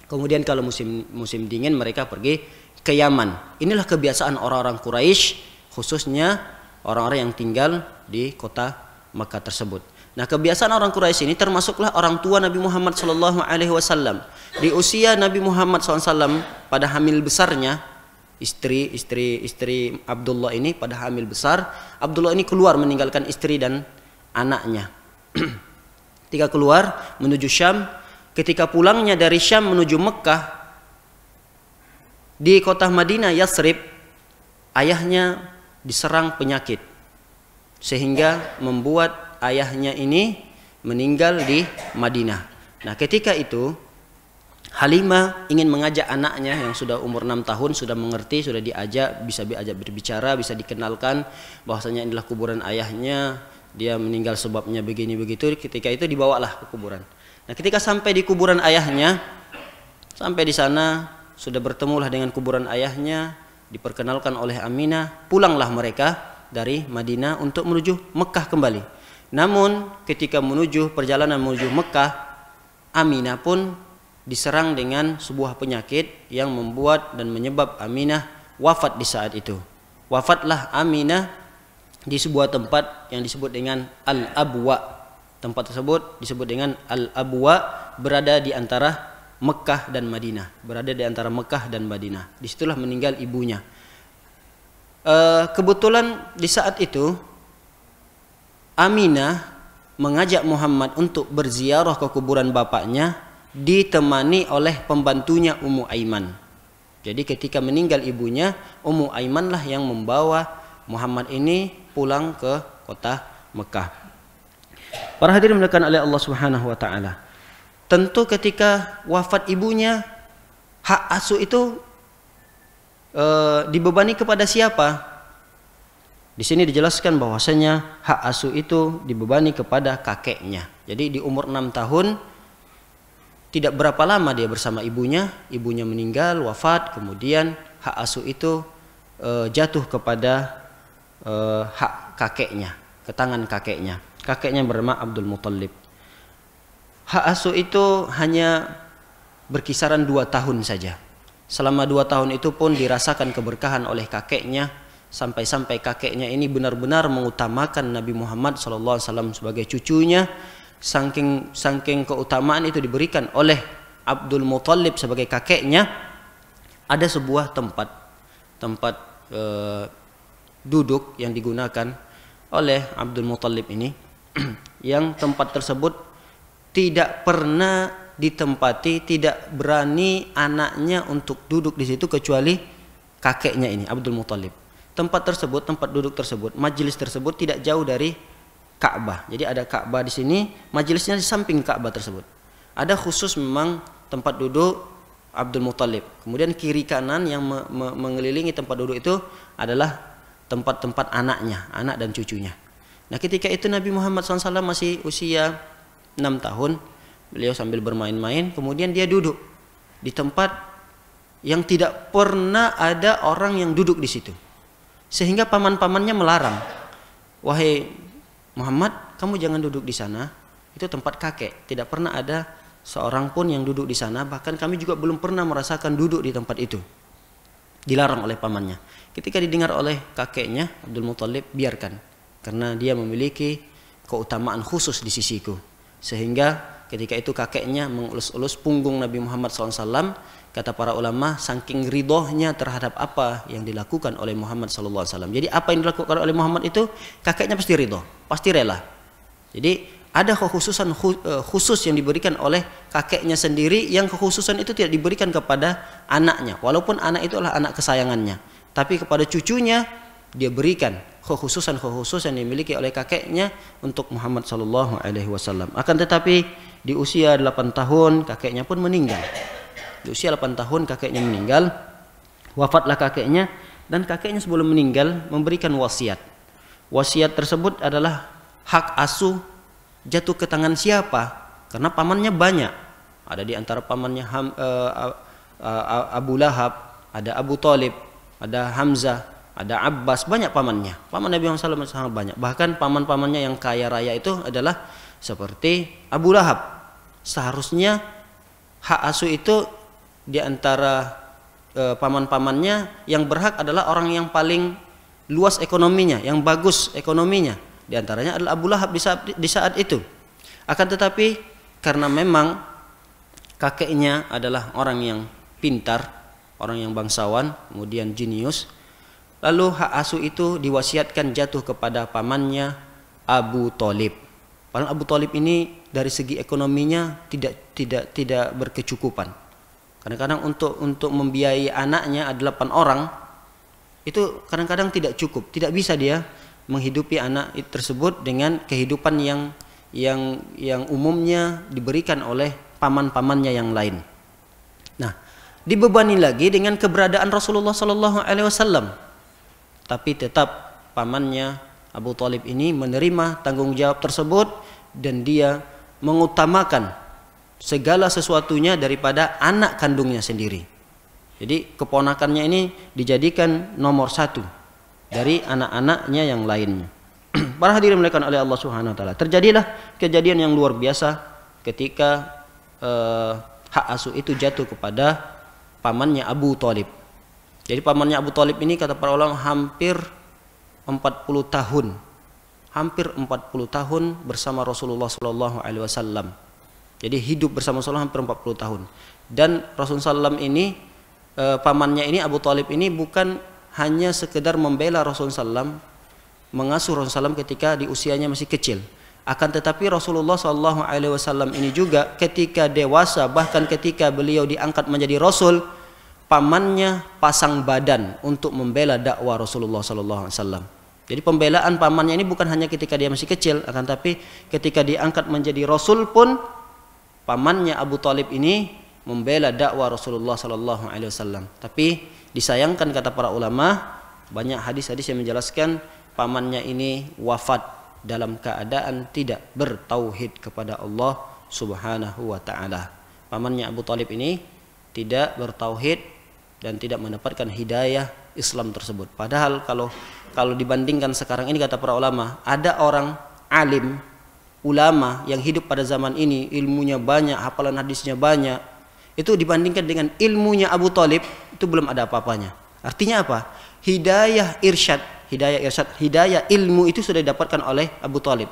Kemudian kalau musim dingin mereka pergi ke Yaman. Inilah kebiasaan orang-orang Quraisy, khususnya orang-orang yang tinggal di kota Makkah tersebut. Nah, kebiasaan orang Quraisy ini termasuklah orang tua Nabi Muhammad Sallallahu Alaihi Wasallam. Di usia Nabi Muhammad SAW pada hamil besarnya, istri Abdullah ini pada hamil besar, Abdullah ini keluar meninggalkan istri dan anaknya. Ketika keluar menuju Syam, ketika pulangnya dari Syam menuju Mekah, di kota Madinah Yasrib, ayahnya diserang penyakit sehingga membuat ayahnya ini meninggal di Madinah. Nah, ketika itu Halimah ingin mengajak anaknya yang sudah umur 6 tahun, sudah mengerti, sudah diajak, bisa diajak berbicara, bisa dikenalkan bahwasanya inilah kuburan ayahnya, dia meninggal sebabnya begini begitu. Ketika itu dibawalah ke kuburan. Nah, ketika sampai di kuburan ayahnya, sampai di sana sudah bertemulah dengan kuburan ayahnya, diperkenalkan oleh Aminah, pulanglah mereka dari Madinah untuk menuju Mekah kembali. Namun ketika perjalanan menuju Mekah, Aminah pun diserang dengan sebuah penyakit yang membuat dan menyebab Aminah wafat di saat itu. Wafatlah Aminah di sebuah tempat yang disebut dengan Al-Abwa. Tempat tersebut disebut dengan Al-Abwa, berada di antara Mekah dan Madinah. Berada di antara Mekah dan Madinah. Disitulah meninggal ibunya. Kebetulan di saat itu Aminah mengajak Muhammad untuk berziarah ke kuburan bapaknya, ditemani oleh pembantunya Ummu Aiman. Jadi ketika meninggal ibunya, Ummu Aiman lah yang membawa Muhammad ini pulang ke kota Mekah. Para hadirin dimuliakan oleh Allah Subhanahu wa taala. Tentu ketika wafat ibunya, hak asuh itu dibebani kepada siapa? Di sini dijelaskan bahwasanya hak asuh itu dibebani kepada kakeknya. Jadi di umur 6 tahun, tidak berapa lama dia bersama ibunya meninggal, wafat, kemudian hak asuh itu jatuh kepada hak kakeknya, ke tangan kakeknya. Kakeknya bernama Abdul Muthalib. Hak asuh itu hanya berkisaran 2 tahun saja. Selama 2 tahun itu pun dirasakan keberkahan oleh kakeknya, sampai-sampai kakeknya ini benar-benar mengutamakan Nabi Muhammad SAW sebagai cucunya. Saking keutamaan itu diberikan oleh Abdul Muthalib sebagai kakeknya, ada sebuah tempat duduk yang digunakan oleh Abdul Muthalib ini yang tempat tersebut tidak pernah ditempati, tidak berani anaknya untuk duduk di situ kecuali kakeknya ini, Abdul Muthalib. Tempat duduk tersebut, majelis tersebut tidak jauh dari Ka'bah. Jadi ada Ka'bah di sini, majelisnya di samping Ka'bah tersebut. Ada khusus memang tempat duduk Abdul Muthalib. Kemudian kiri kanan yang mengelilingi tempat duduk itu adalah tempat-tempat anaknya, anak dan cucunya. Nah, ketika itu Nabi Muhammad SAW masih usia 6 tahun. Beliau sambil bermain-main, kemudian dia duduk di tempat yang tidak pernah ada orang yang duduk di situ. Sehingga paman-pamannya melarang, "Wahai Muhammad, kamu jangan duduk di sana. Itu tempat kakek. Tidak pernah ada seorang pun yang duduk di sana. Bahkan kami juga belum pernah merasakan duduk di tempat itu." Dilarang oleh pamannya. Ketika didengar oleh kakeknya, Abdul Muthalib, biarkan. Karena dia memiliki keutamaan khusus di sisiku. Sehingga ketika itu kakeknya mengelus-elus punggung Nabi Muhammad SAW. Kata para ulama, saking ridhonya terhadap apa yang dilakukan oleh Muhammad SAW. Jadi apa yang dilakukan oleh Muhammad itu, kakeknya pasti ridho, pasti rela. Jadi ada kekhususan khusus yang diberikan oleh kakeknya sendiri, yang kekhususan itu tidak diberikan kepada anaknya. Walaupun anak itu adalah anak kesayangannya, tapi kepada cucunya dia berikan kekhususan yang dimiliki oleh kakeknya untuk Muhammad SAW. Akan tetapi di usia 8 tahun kakeknya pun meninggal. Di usia 8 tahun kakeknya meninggal, wafatlah kakeknya, dan kakeknya sebelum meninggal memberikan wasiat. Wasiat tersebut adalah hak asuh jatuh ke tangan siapa? Karena pamannya banyak. Ada di antara pamannya Abu Lahab, ada Abu Thalib, ada Hamzah, ada Abbas, banyak pamannya. Paman Nabi Muhammad SAW sangat banyak. Bahkan paman-pamannya yang kaya raya itu adalah seperti Abu Lahab. Seharusnya hak asuh itu di antara paman-pamannya yang berhak adalah orang yang paling luas ekonominya, yang bagus ekonominya. Di antaranya adalah Abu Lahab di saat itu. Akan tetapi karena memang kakeknya adalah orang yang pintar, orang yang bangsawan, kemudian jenius, lalu hak asuh itu diwasiatkan jatuh kepada pamannya Abu Thalib. Padahal Abu Thalib ini dari segi ekonominya tidak berkecukupan. Kadang-kadang untuk membiayai anaknya ada 8 orang, itu kadang-kadang tidak cukup, tidak bisa dia menghidupi anak tersebut dengan kehidupan yang umumnya diberikan oleh paman-pamannya yang lain. Nah, dibebani lagi dengan keberadaan Rasulullah Sallallahu Alaihi Wasallam. Tapi tetap pamannya Abu Thalib ini menerima tanggung jawab tersebut dan dia mengutamakan segala sesuatunya daripada anak kandungnya sendiri. Jadi keponakannya ini dijadikan nomor satu dari anak-anaknya yang lainnya. Para hadirin dimuliakan oleh Allah Subhanahu Wa Taala. Terjadilah kejadian yang luar biasa ketika hak asuh itu jatuh kepada pamannya Abu Thalib. Jadi pamannya Abu Thalib ini kata para ulama hampir 40 tahun. Hampir 40 tahun bersama Rasulullah sallallahu alaihi wasallam. Jadi hidup bersama Rasulullah hampir 40 tahun. Dan Rasulullah sallallahu ini pamannya ini Abu Thalib ini bukan hanya sekedar membela Rasulullah sallallahu mengasuh Rasulullah sallallahu ketika di usianya masih kecil. Akan tetapi Rasulullah sallallahu alaihi wasallam ini juga ketika dewasa, bahkan ketika beliau diangkat menjadi rasul, pamannya pasang badan untuk membela dakwah Rasulullah sallallahu alaihi wasallam. Jadi pembelaan pamannya ini bukan hanya ketika dia masih kecil, akan tapi ketika diangkat menjadi rasul pun pamannya Abu Thalib ini membela dakwah Rasulullah sallallahu alaihi wasallam. Tapi disayangkan kata para ulama, banyak hadis-hadis yang menjelaskan pamannya ini wafat dalam keadaan tidak bertauhid kepada Allah Subhanahu wa taala. Pamannya Abu Thalib ini tidak bertauhid dan tidak mendapatkan hidayah Islam tersebut. Padahal kalau dibandingkan sekarang ini kata para ulama, ada orang alim, ulama yang hidup pada zaman ini, ilmunya banyak, hafalan hadisnya banyak. Itu dibandingkan dengan ilmunya Abu Thalib, itu belum ada apa-apanya. Artinya apa? Hidayah irsyad, hidayah ilmu itu sudah didapatkan oleh Abu Thalib.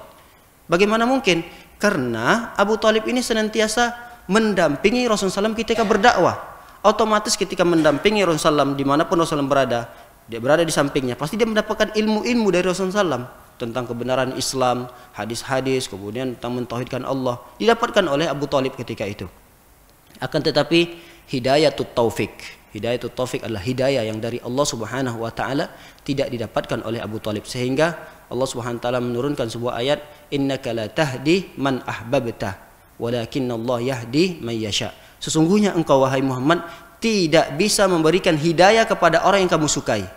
Bagaimana mungkin? Karena Abu Thalib ini senantiasa mendampingi Rasulullah SAW ketika berdakwah. Otomatis ketika mendampingi Rasulullah SAW dimanapun Rasulullah berada, dia berada di sampingnya, pasti dia mendapatkan ilmu-ilmu dari Rasulullah SAW tentang kebenaran Islam, hadis-hadis, kemudian tentang mentauhidkan Allah, didapatkan oleh Abu Thalib ketika itu. Akan tetapi hidayatut taufik adalah hidayah yang dari Allah Subhanahu wa taala tidak didapatkan oleh Abu Thalib, sehingga Allah Subhanahu wa taala menurunkan sebuah ayat, innaka la tahdi man ahbabta walakinallahu yahdi man yasha. Sesungguhnya engkau wahai Muhammad tidak bisa memberikan hidayah kepada orang yang kamu sukai.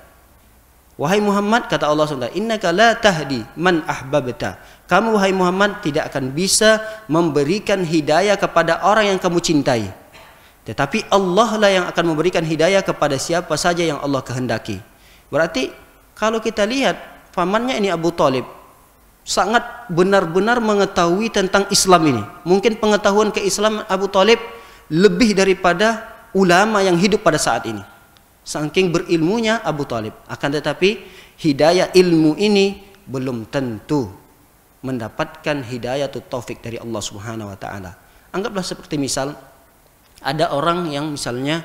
Wahai Muhammad, kata Allah SWT, innaka la tahdi man ahbabta. Kamu wahai Muhammad tidak akan bisa memberikan hidayah kepada orang yang kamu cintai. Tetapi Allah lah yang akan memberikan hidayah kepada siapa saja yang Allah kehendaki. Berarti kalau kita lihat pamannya ini Abu Thalib sangat benar-benar mengetahui tentang Islam ini. Mungkin pengetahuan keislaman Abu Thalib lebih daripada ulama yang hidup pada saat ini. Saking berilmunya Abu Thalib. Akan tetapi hidayah ilmu ini belum tentu mendapatkan hidayah taufik dari Allah Subhanahu wa taala. Anggaplah seperti misal ada orang yang misalnya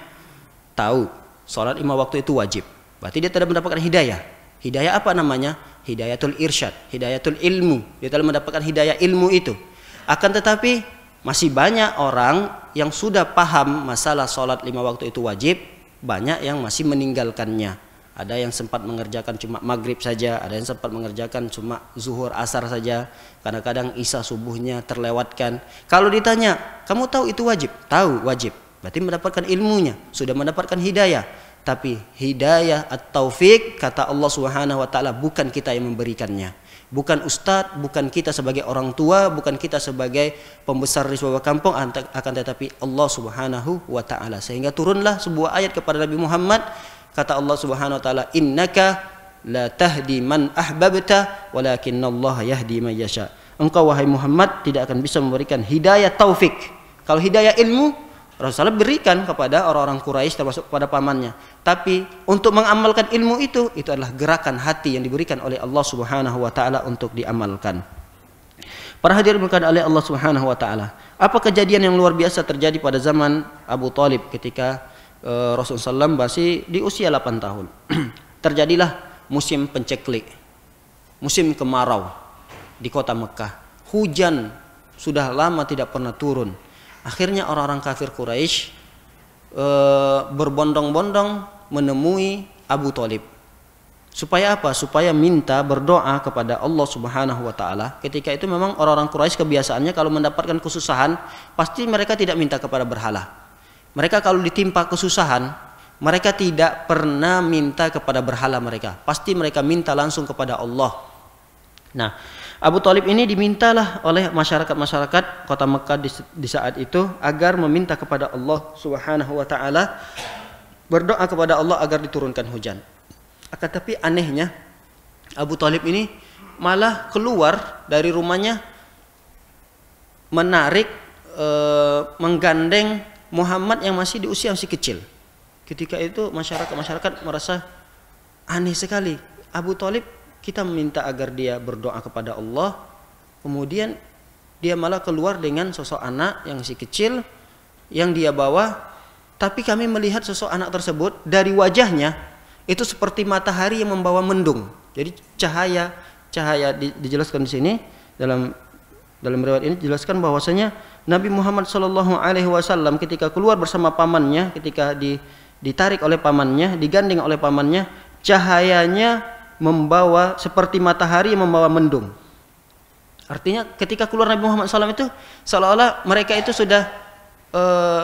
tahu sholat 5 waktu itu wajib, berarti dia tidak mendapatkan hidayah. Hidayah apa namanya? Hidayatul irsyad, hidayatul ilmu. Dia telah mendapatkan hidayah ilmu itu. Akan tetapi masih banyak orang yang sudah paham masalah sholat 5 waktu itu wajib, banyak yang masih meninggalkannya. Ada yang sempat mengerjakan cuma maghrib saja, ada yang sempat mengerjakan cuma zuhur asar saja, kadang-kadang isya subuhnya terlewatkan. Kalau ditanya, kamu tahu itu wajib? Tahu wajib, berarti mendapatkan ilmunya, sudah mendapatkan hidayah. Tapi hidayah at-taufik kata Allah Subhanahu wa taala bukan kita yang memberikannya. Bukan ustadz, bukan kita sebagai orang tua, bukan kita sebagai pembesar di sebuah kampung, akan tetapi Allah Subhanahu wa taala. Sehingga turunlah sebuah ayat kepada Nabi Muhammad, kata Allah Subhanahu wa taala, innaka la tahdi man ahbabta walakinallaha yahdi man yasha. Engkau wahai Muhammad tidak akan bisa memberikan hidayah taufik. Kalau hidayah ilmu Rasulullah berikan kepada orang-orang Quraisy termasuk kepada pamannya. Tapi untuk mengamalkan ilmu itu adalah gerakan hati yang diberikan oleh Allah Subhanahu wa taala untuk diamalkan. Para hadirin berkata oleh Allah Subhanahu wa taala, apa kejadian yang luar biasa terjadi pada zaman Abu Thalib ketika Rasulullah SAW masih di usia 8 tahun. Terjadilah musim penceklik, musim kemarau di kota Mekah. Hujan sudah lama tidak pernah turun. Akhirnya orang-orang kafir Quraisy berbondong-bondong menemui Abu Thalib. Supaya apa? Supaya minta berdoa kepada Allah Subhanahu wa taala. Ketika itu memang orang-orang Quraisy kebiasaannya kalau mendapatkan kesusahan pasti mereka tidak minta kepada berhala. Mereka kalau ditimpa kesusahan, mereka tidak pernah minta kepada berhala mereka. Pasti mereka minta langsung kepada Allah. Nah, Abu Thalib ini dimintalah oleh masyarakat kota Mekah di saat itu agar meminta kepada Allah Subhanahu wa taala, berdoa kepada Allah agar diturunkan hujan. Akan tapi anehnya Abu Thalib ini malah keluar dari rumahnya menarik menggandeng Muhammad yang masih di usia masih kecil. Ketika itu masyarakat merasa aneh sekali. Abu Thalib kita meminta agar dia berdoa kepada Allah, kemudian dia malah keluar dengan sosok anak yang masih kecil yang dia bawa, tapi kami melihat sosok anak tersebut dari wajahnya itu seperti matahari yang membawa mendung. Jadi cahaya dijelaskan di sini dalam riwayat ini dijelaskan bahwasanya Nabi Muhammad SAW ketika keluar bersama pamannya, ketika ditarik oleh pamannya, digandeng oleh pamannya, cahayanya membawa seperti matahari yang membawa mendung. Artinya ketika keluar Nabi Muhammad SAW itu seolah-olah mereka itu sudah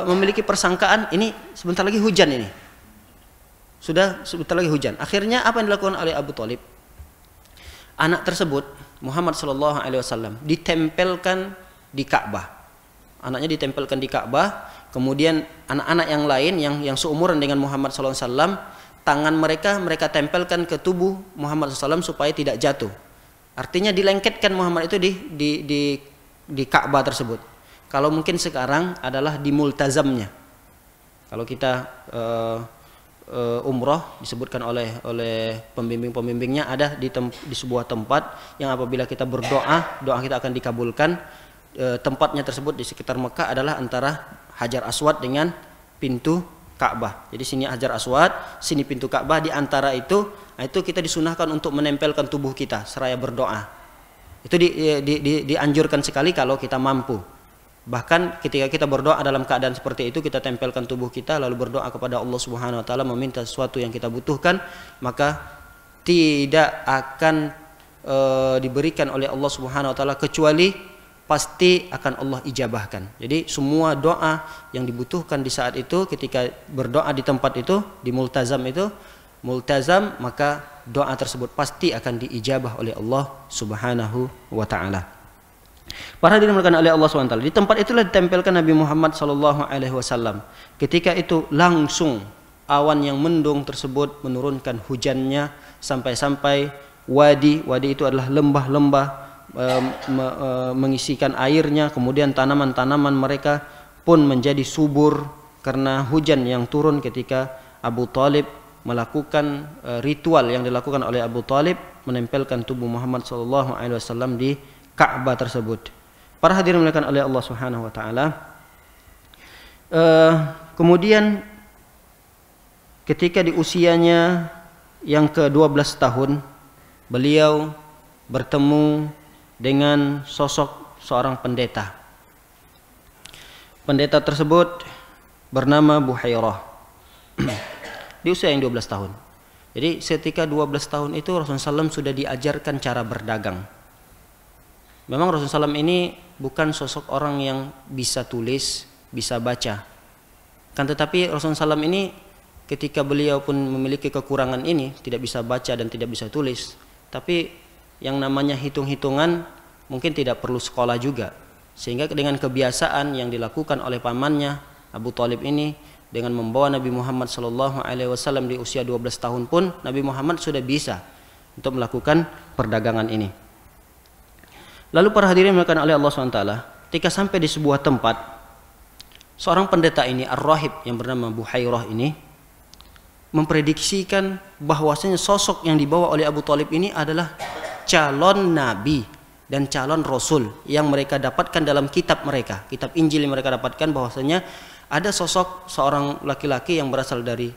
memiliki persangkaan ini sebentar lagi hujan ini. Sudah sebentar lagi hujan. Akhirnya apa yang dilakukan oleh Abu Thalib? Anak tersebut Muhammad SAW ditempelkan di Ka'bah. Anaknya ditempelkan di Ka'bah. Kemudian anak-anak yang lain yang seumuran dengan Muhammad SAW, tangan mereka tempelkan ke tubuh Muhammad SAW supaya tidak jatuh. Artinya dilengketkan Muhammad itu di Ka'bah tersebut. Kalau mungkin sekarang adalah di multazamnya. Kalau kita umroh disebutkan oleh pembimbing-pembimbingnya ada di sebuah tempat yang apabila kita berdoa, doa kita akan dikabulkan. Tempatnya tersebut di sekitar Mekah adalah antara Hajar Aswad dengan pintu Ka'bah. Jadi sini Hajar Aswad, sini pintu Ka'bah, di antara itu kita disunahkan untuk menempelkan tubuh kita seraya berdoa. Itu dianjurkan sekali kalau kita mampu. Bahkan ketika kita berdoa dalam keadaan seperti itu, kita tempelkan tubuh kita lalu berdoa kepada Allah Subhanahu wa taala meminta sesuatu yang kita butuhkan, maka tidak akan diberikan oleh Allah Subhanahu wa taala kecuali pasti akan Allah ijabahkan. Jadi semua doa yang dibutuhkan di saat itu ketika berdoa di tempat itu, di multazam, maka doa tersebut pasti akan diijabah oleh Allah Subhanahu wa taala. Para hadirin dimulakan oleh Allah Subhanahu wa taala, di tempat itulah ditempelkan Nabi Muhammad SAW. Ketika itu langsung awan yang mendung tersebut menurunkan hujannya sampai wadi itu adalah lembah-lembah mengisikan airnya, kemudian tanaman-tanaman mereka pun menjadi subur karena hujan yang turun ketika Abu Thalib melakukan ritual yang dilakukan oleh Abu Thalib menempelkan tubuh Muhammad SAW di Ka'bah tersebut. Para hadirin dimuliakan oleh Allah Subhanahu wa taala. Kemudian ketika di usianya yang ke-12 tahun beliau bertemu dengan sosok seorang pendeta. Pendeta tersebut bernama Buhairah. Di usia yang 12 tahun. Jadi ketika 12 tahun itu Rasulullah SAW sudah diajarkan cara berdagang. Memang Rasulullah SAW ini bukan sosok orang yang bisa tulis, bisa baca. Kan tetapi Rasulullah SAW ini ketika beliau pun memiliki kekurangan ini, tidak bisa baca dan tidak bisa tulis, tapi yang namanya hitung-hitungan mungkin tidak perlu sekolah juga, sehingga dengan kebiasaan yang dilakukan oleh pamannya Abu Thalib ini dengan membawa Nabi Muhammad SAW di usia 12 tahun pun Nabi Muhammad sudah bisa untuk melakukan perdagangan ini. Lalu para hadirin dimuliakan oleh Allah SWT, ketika sampai di sebuah tempat, seorang pendeta ini Ar-Rahib yang bernama Buhairah ini memprediksikan bahwasanya sosok yang dibawa oleh Abu Thalib ini adalah calon nabi dan calon rasul yang mereka dapatkan dalam kitab mereka, kitab Injil yang mereka dapatkan, bahwasanya ada sosok seorang laki-laki yang berasal dari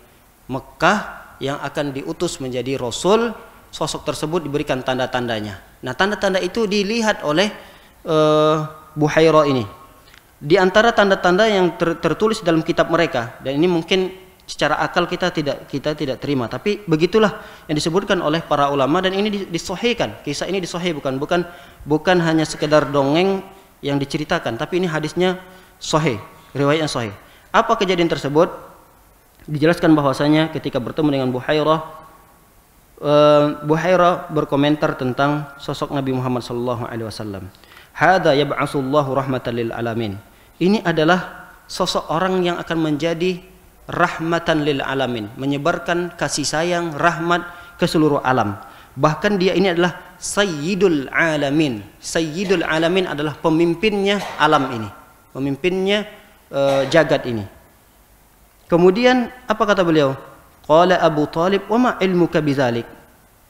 Mekah yang akan diutus menjadi rasul. Sosok tersebut diberikan tanda-tandanya. Nah, tanda-tanda itu dilihat oleh Buhairah ini. Di antara tanda-tanda yang tertulis dalam kitab mereka, dan ini mungkin secara akal kita tidak terima, tapi begitulah yang disebutkan oleh para ulama, dan ini disahihkan. Kisah ini disahih, bukan hanya sekedar dongeng yang diceritakan, tapi ini hadisnya sahih, riwayatnya sahih. Apa kejadian tersebut? Dijelaskan bahwasanya ketika bertemu dengan Buhairah berkomentar tentang sosok Nabi Muhammad sallallahu alaihi wasallam. Hada yab'atsullahu rahmatan lil alamin. Ini adalah sosok orang yang akan menjadi rahmatan lil alamin, menyebarkan kasih sayang, rahmat ke seluruh alam. Bahkan dia ini adalah sayyidul alamin. Sayyidul alamin adalah pemimpinnya alam ini, pemimpinnya jagat ini. Kemudian apa kata beliau? Qala Abu Talib, "Wa ma ilmuka bidzalik?"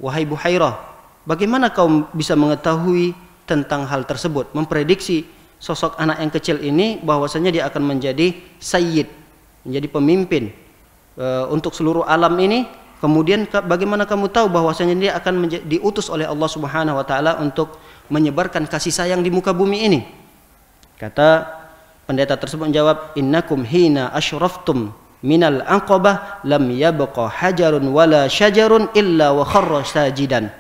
Wahai Buhairah, bagaimana kau bisa mengetahui tentang hal tersebut, memprediksi sosok anak yang kecil ini bahwasanya dia akan menjadi sayyid, menjadi pemimpin untuk seluruh alam ini. Kemudian bagaimana kamu tahu bahwasanya dia akan diutus oleh Allah Subhanahu wa taala untuk menyebarkan kasih sayang di muka bumi ini? Kata pendeta tersebut menjawab, "Innakum hina asyraftum minal aqabah lam yabqa hajarun wala syajarun illa wa kharra sajidan."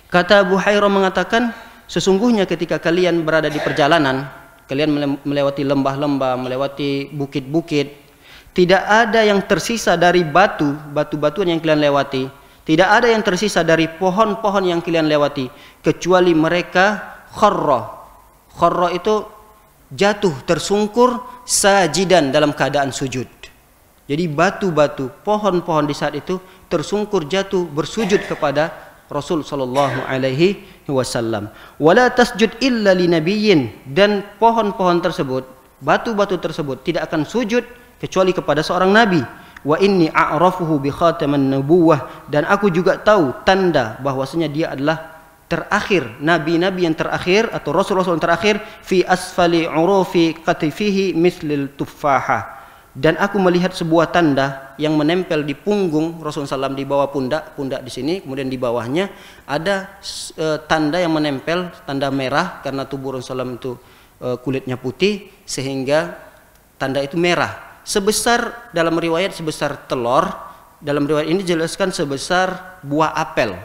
Kata Buhairah mengatakan, sesungguhnya ketika kalian berada di perjalanan, kalian melewati lembah-lembah, melewati bukit-bukit, tidak ada yang tersisa dari batu-batuan yang kalian lewati, tidak ada yang tersisa dari pohon-pohon yang kalian lewati, kecuali mereka kharra itu jatuh tersungkur sajidan dalam keadaan sujud. Jadi batu-batu, pohon-pohon di saat itu tersungkur jatuh bersujud kepada Rasul sallallahu alaihi wasallam. Wala tasjud illa linabiyyin, dan pohon-pohon tersebut, batu-batu tersebut tidak akan sujud kecuali kepada seorang nabi. Wa inni a'rafuhu bi khataman nubuwah, dan aku juga tahu tanda bahwasanya dia adalah terakhir, nabi-nabi yang terakhir atau rasul-rasul yang terakhir, fi asfali urufi qatifihi mislil tuffahah. Dan aku melihat sebuah tanda yang menempel di punggung Rasulullah SAW, di bawah pundak di sini, kemudian di bawahnya ada tanda yang menempel, tanda merah karena tubuh Rasulullah SAW itu kulitnya putih, sehingga tanda itu merah. Sebesar, dalam riwayat sebesar telur, dalam riwayat ini dijelaskan sebesar buah apel.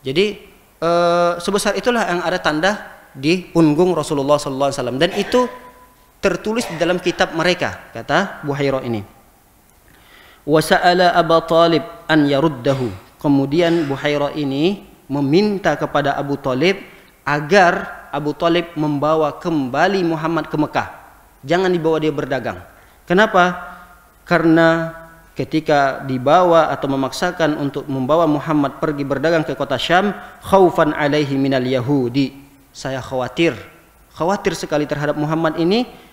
Jadi sebesar itulah yang ada tanda di punggung Rasulullah SAW, dan itu tertulis di dalam kitab mereka, kata Buhairah ini. Wa sa'ala Abu Talib an yaruddahu. Kemudian Buhairah ini meminta kepada Abu Talib agar Abu Talib membawa kembali Muhammad ke Mekah. Jangan dibawa dia berdagang. Kenapa? Karena ketika dibawa atau memaksakan untuk membawa Muhammad pergi berdagang ke kota Syam, khaufan alaihi minal yahudi. Saya khawatir sekali terhadap Muhammad ini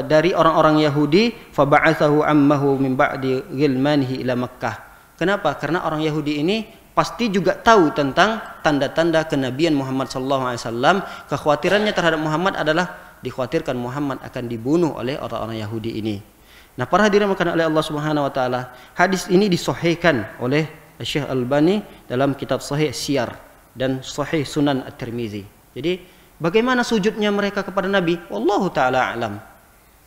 dari orang-orang Yahudi. Faba'athahu ammahu min ba'di ghilmanihi ila Makkah. Kenapa? Karena orang Yahudi ini pasti juga tahu tentang tanda-tanda kenabian Muhammad sallallahu alaihi wasallam. Kekhawatirannya terhadap Muhammad adalah dikhawatirkan Muhammad akan dibunuh oleh orang-orang Yahudi ini. Nah, para hadirin makanan oleh Allah Subhanahu wa taala, hadis ini disahihkan oleh Syekh Albani dalam kitab Sahih Siyar dan Sahih Sunan At-Tirmizi. Jadi bagaimana sujudnya mereka kepada Nabi? Wallahu ta'ala a'lam.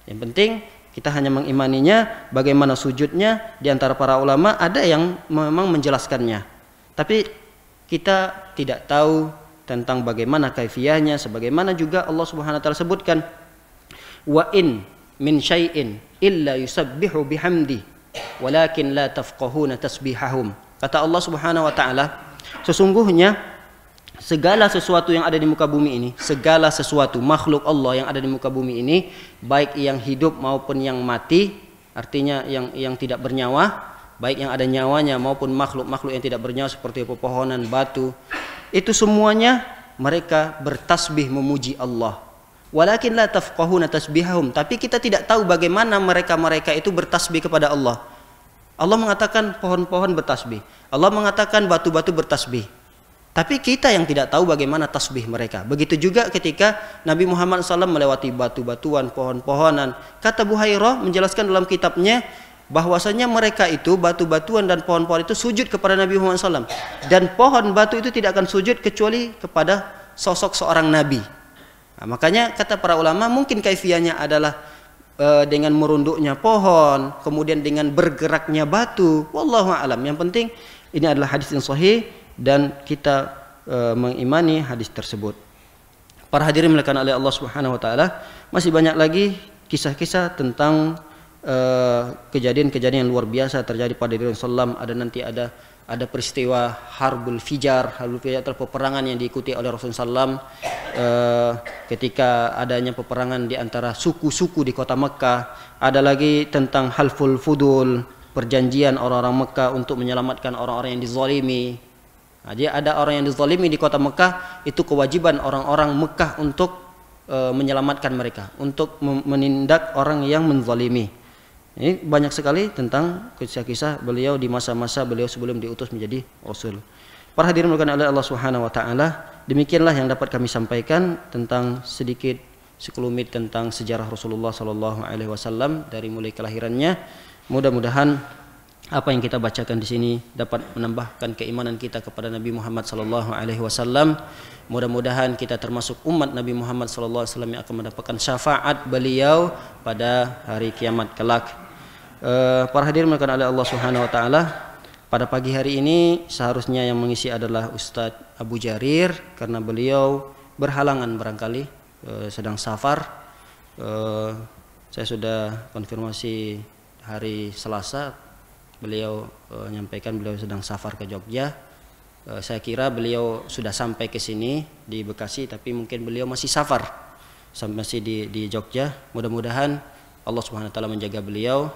Yang penting kita hanya mengimaninya. Bagaimana sujudnya, di antara para ulama ada yang memang menjelaskannya, tapi kita tidak tahu tentang bagaimana kaifiyahnya. Sebagaimana juga Allah Subhanahu wa ta'ala sebutkan, wa in min syai'in illa yusabbihu bihamdi walakin la tafqahuna tasbihahum. Kata Allah Subhanahu wa ta'ala, sesungguhnya segala sesuatu yang ada di muka bumi ini, segala sesuatu makhluk Allah yang ada di muka bumi ini, baik yang hidup maupun yang mati, artinya yang tidak bernyawa, baik yang ada nyawanya maupun makhluk-makhluk yang tidak bernyawa seperti pepohonan, batu, itu semuanya mereka bertasbih memuji Allah. Walakin la tafqahuna tasbihahum, tapi kita tidak tahu bagaimana mereka itu bertasbih kepada Allah. Allah mengatakan pohon-pohon bertasbih, Allah mengatakan batu-batu bertasbih, tapi kita yang tidak tahu bagaimana tasbih mereka. Begitu juga ketika Nabi Muhammad SAW melewati batu-batuan, pohon-pohonan. Kata Buhairah menjelaskan dalam kitabnya bahwasanya mereka itu, batu-batuan dan pohon-pohon itu sujud kepada Nabi Muhammad SAW. Dan pohon batu itu tidak akan sujud kecuali kepada sosok seorang Nabi. Nah, makanya kata para ulama mungkin kaifiyahnya adalah dengan merunduknya pohon, kemudian dengan bergeraknya batu. Wallahu a'lam. Yang penting ini adalah hadis yang sahih dan kita mengimani hadis tersebut. Para hadirin melakukan oleh Allah Subhanahu wa taala, masih banyak lagi kisah-kisah tentang kejadian-kejadian yang luar biasa terjadi pada diri Rasulullah. Ada peristiwa Harbul Fijar. Harbul Fijar adalah peperangan yang diikuti oleh Rasulullah SAW ketika adanya peperangan di antara suku-suku di kota Mekah. Ada lagi tentang Halful Fudul, perjanjian orang-orang Mekah untuk menyelamatkan orang-orang yang dizalimi. Nah, dia ada orang yang dizalimi di kota Mekah, itu kewajiban orang-orang Mekah untuk menyelamatkan mereka, untuk menindak orang yang menzalimi. Ini banyak sekali tentang kisah-kisah beliau di masa-masa beliau sebelum diutus menjadi Rasul. Para hadirin dimulakan oleh Allah Subhanahu wa taala, demikianlah yang dapat kami sampaikan tentang sedikit sekelumit tentang sejarah Rasulullah sallallahu alaihi wasallam dari mulai kelahirannya. Mudah-mudahan apa yang kita bacakan di sini dapat menambahkan keimanan kita kepada Nabi Muhammad sallallahu alaihi wasallam. Mudah-mudahan kita termasuk umat Nabi Muhammad sallallahu alaihi wasallam yang akan mendapatkan syafaat beliau pada hari kiamat kelak. Para hadirin dimulakan oleh Allah Subhanahu wa taala, pada pagi hari ini seharusnya yang mengisi adalah Ustadz Abu Jarir, karena beliau berhalangan barangkali sedang safar. Saya sudah konfirmasi hari Selasa, beliau menyampaikan beliau sedang safar ke Jogja. Saya kira beliau sudah sampai ke sini di Bekasi, tapi mungkin beliau masih safar, masih di Jogja. Mudah-mudahan Allah Subhanahu wa taala menjaga beliau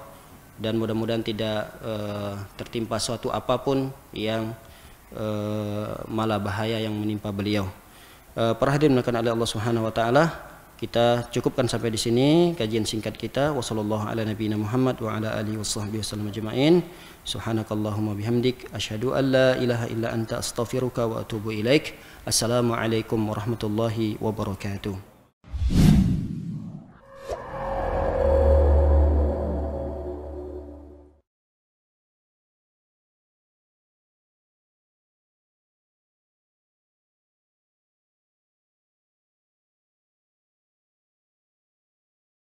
dan mudah-mudahan tidak tertimpa suatu apapun yang malah bahaya yang menimpa beliau. Para hadirin dimulakan oleh Allah Subhanahu wa taala, kita cukupkan sampai di sini kajian singkat kita. Wassallallahu ala nabiyina Muhammad wa ala alihi washabbihi wasallam ajma'in. Subhanakallahumma bihamdik asyhadu an la ilaha illa anta astaghfiruka wa atubu ilaik. Assalamualaikum warahmatullahi wabarakatuh.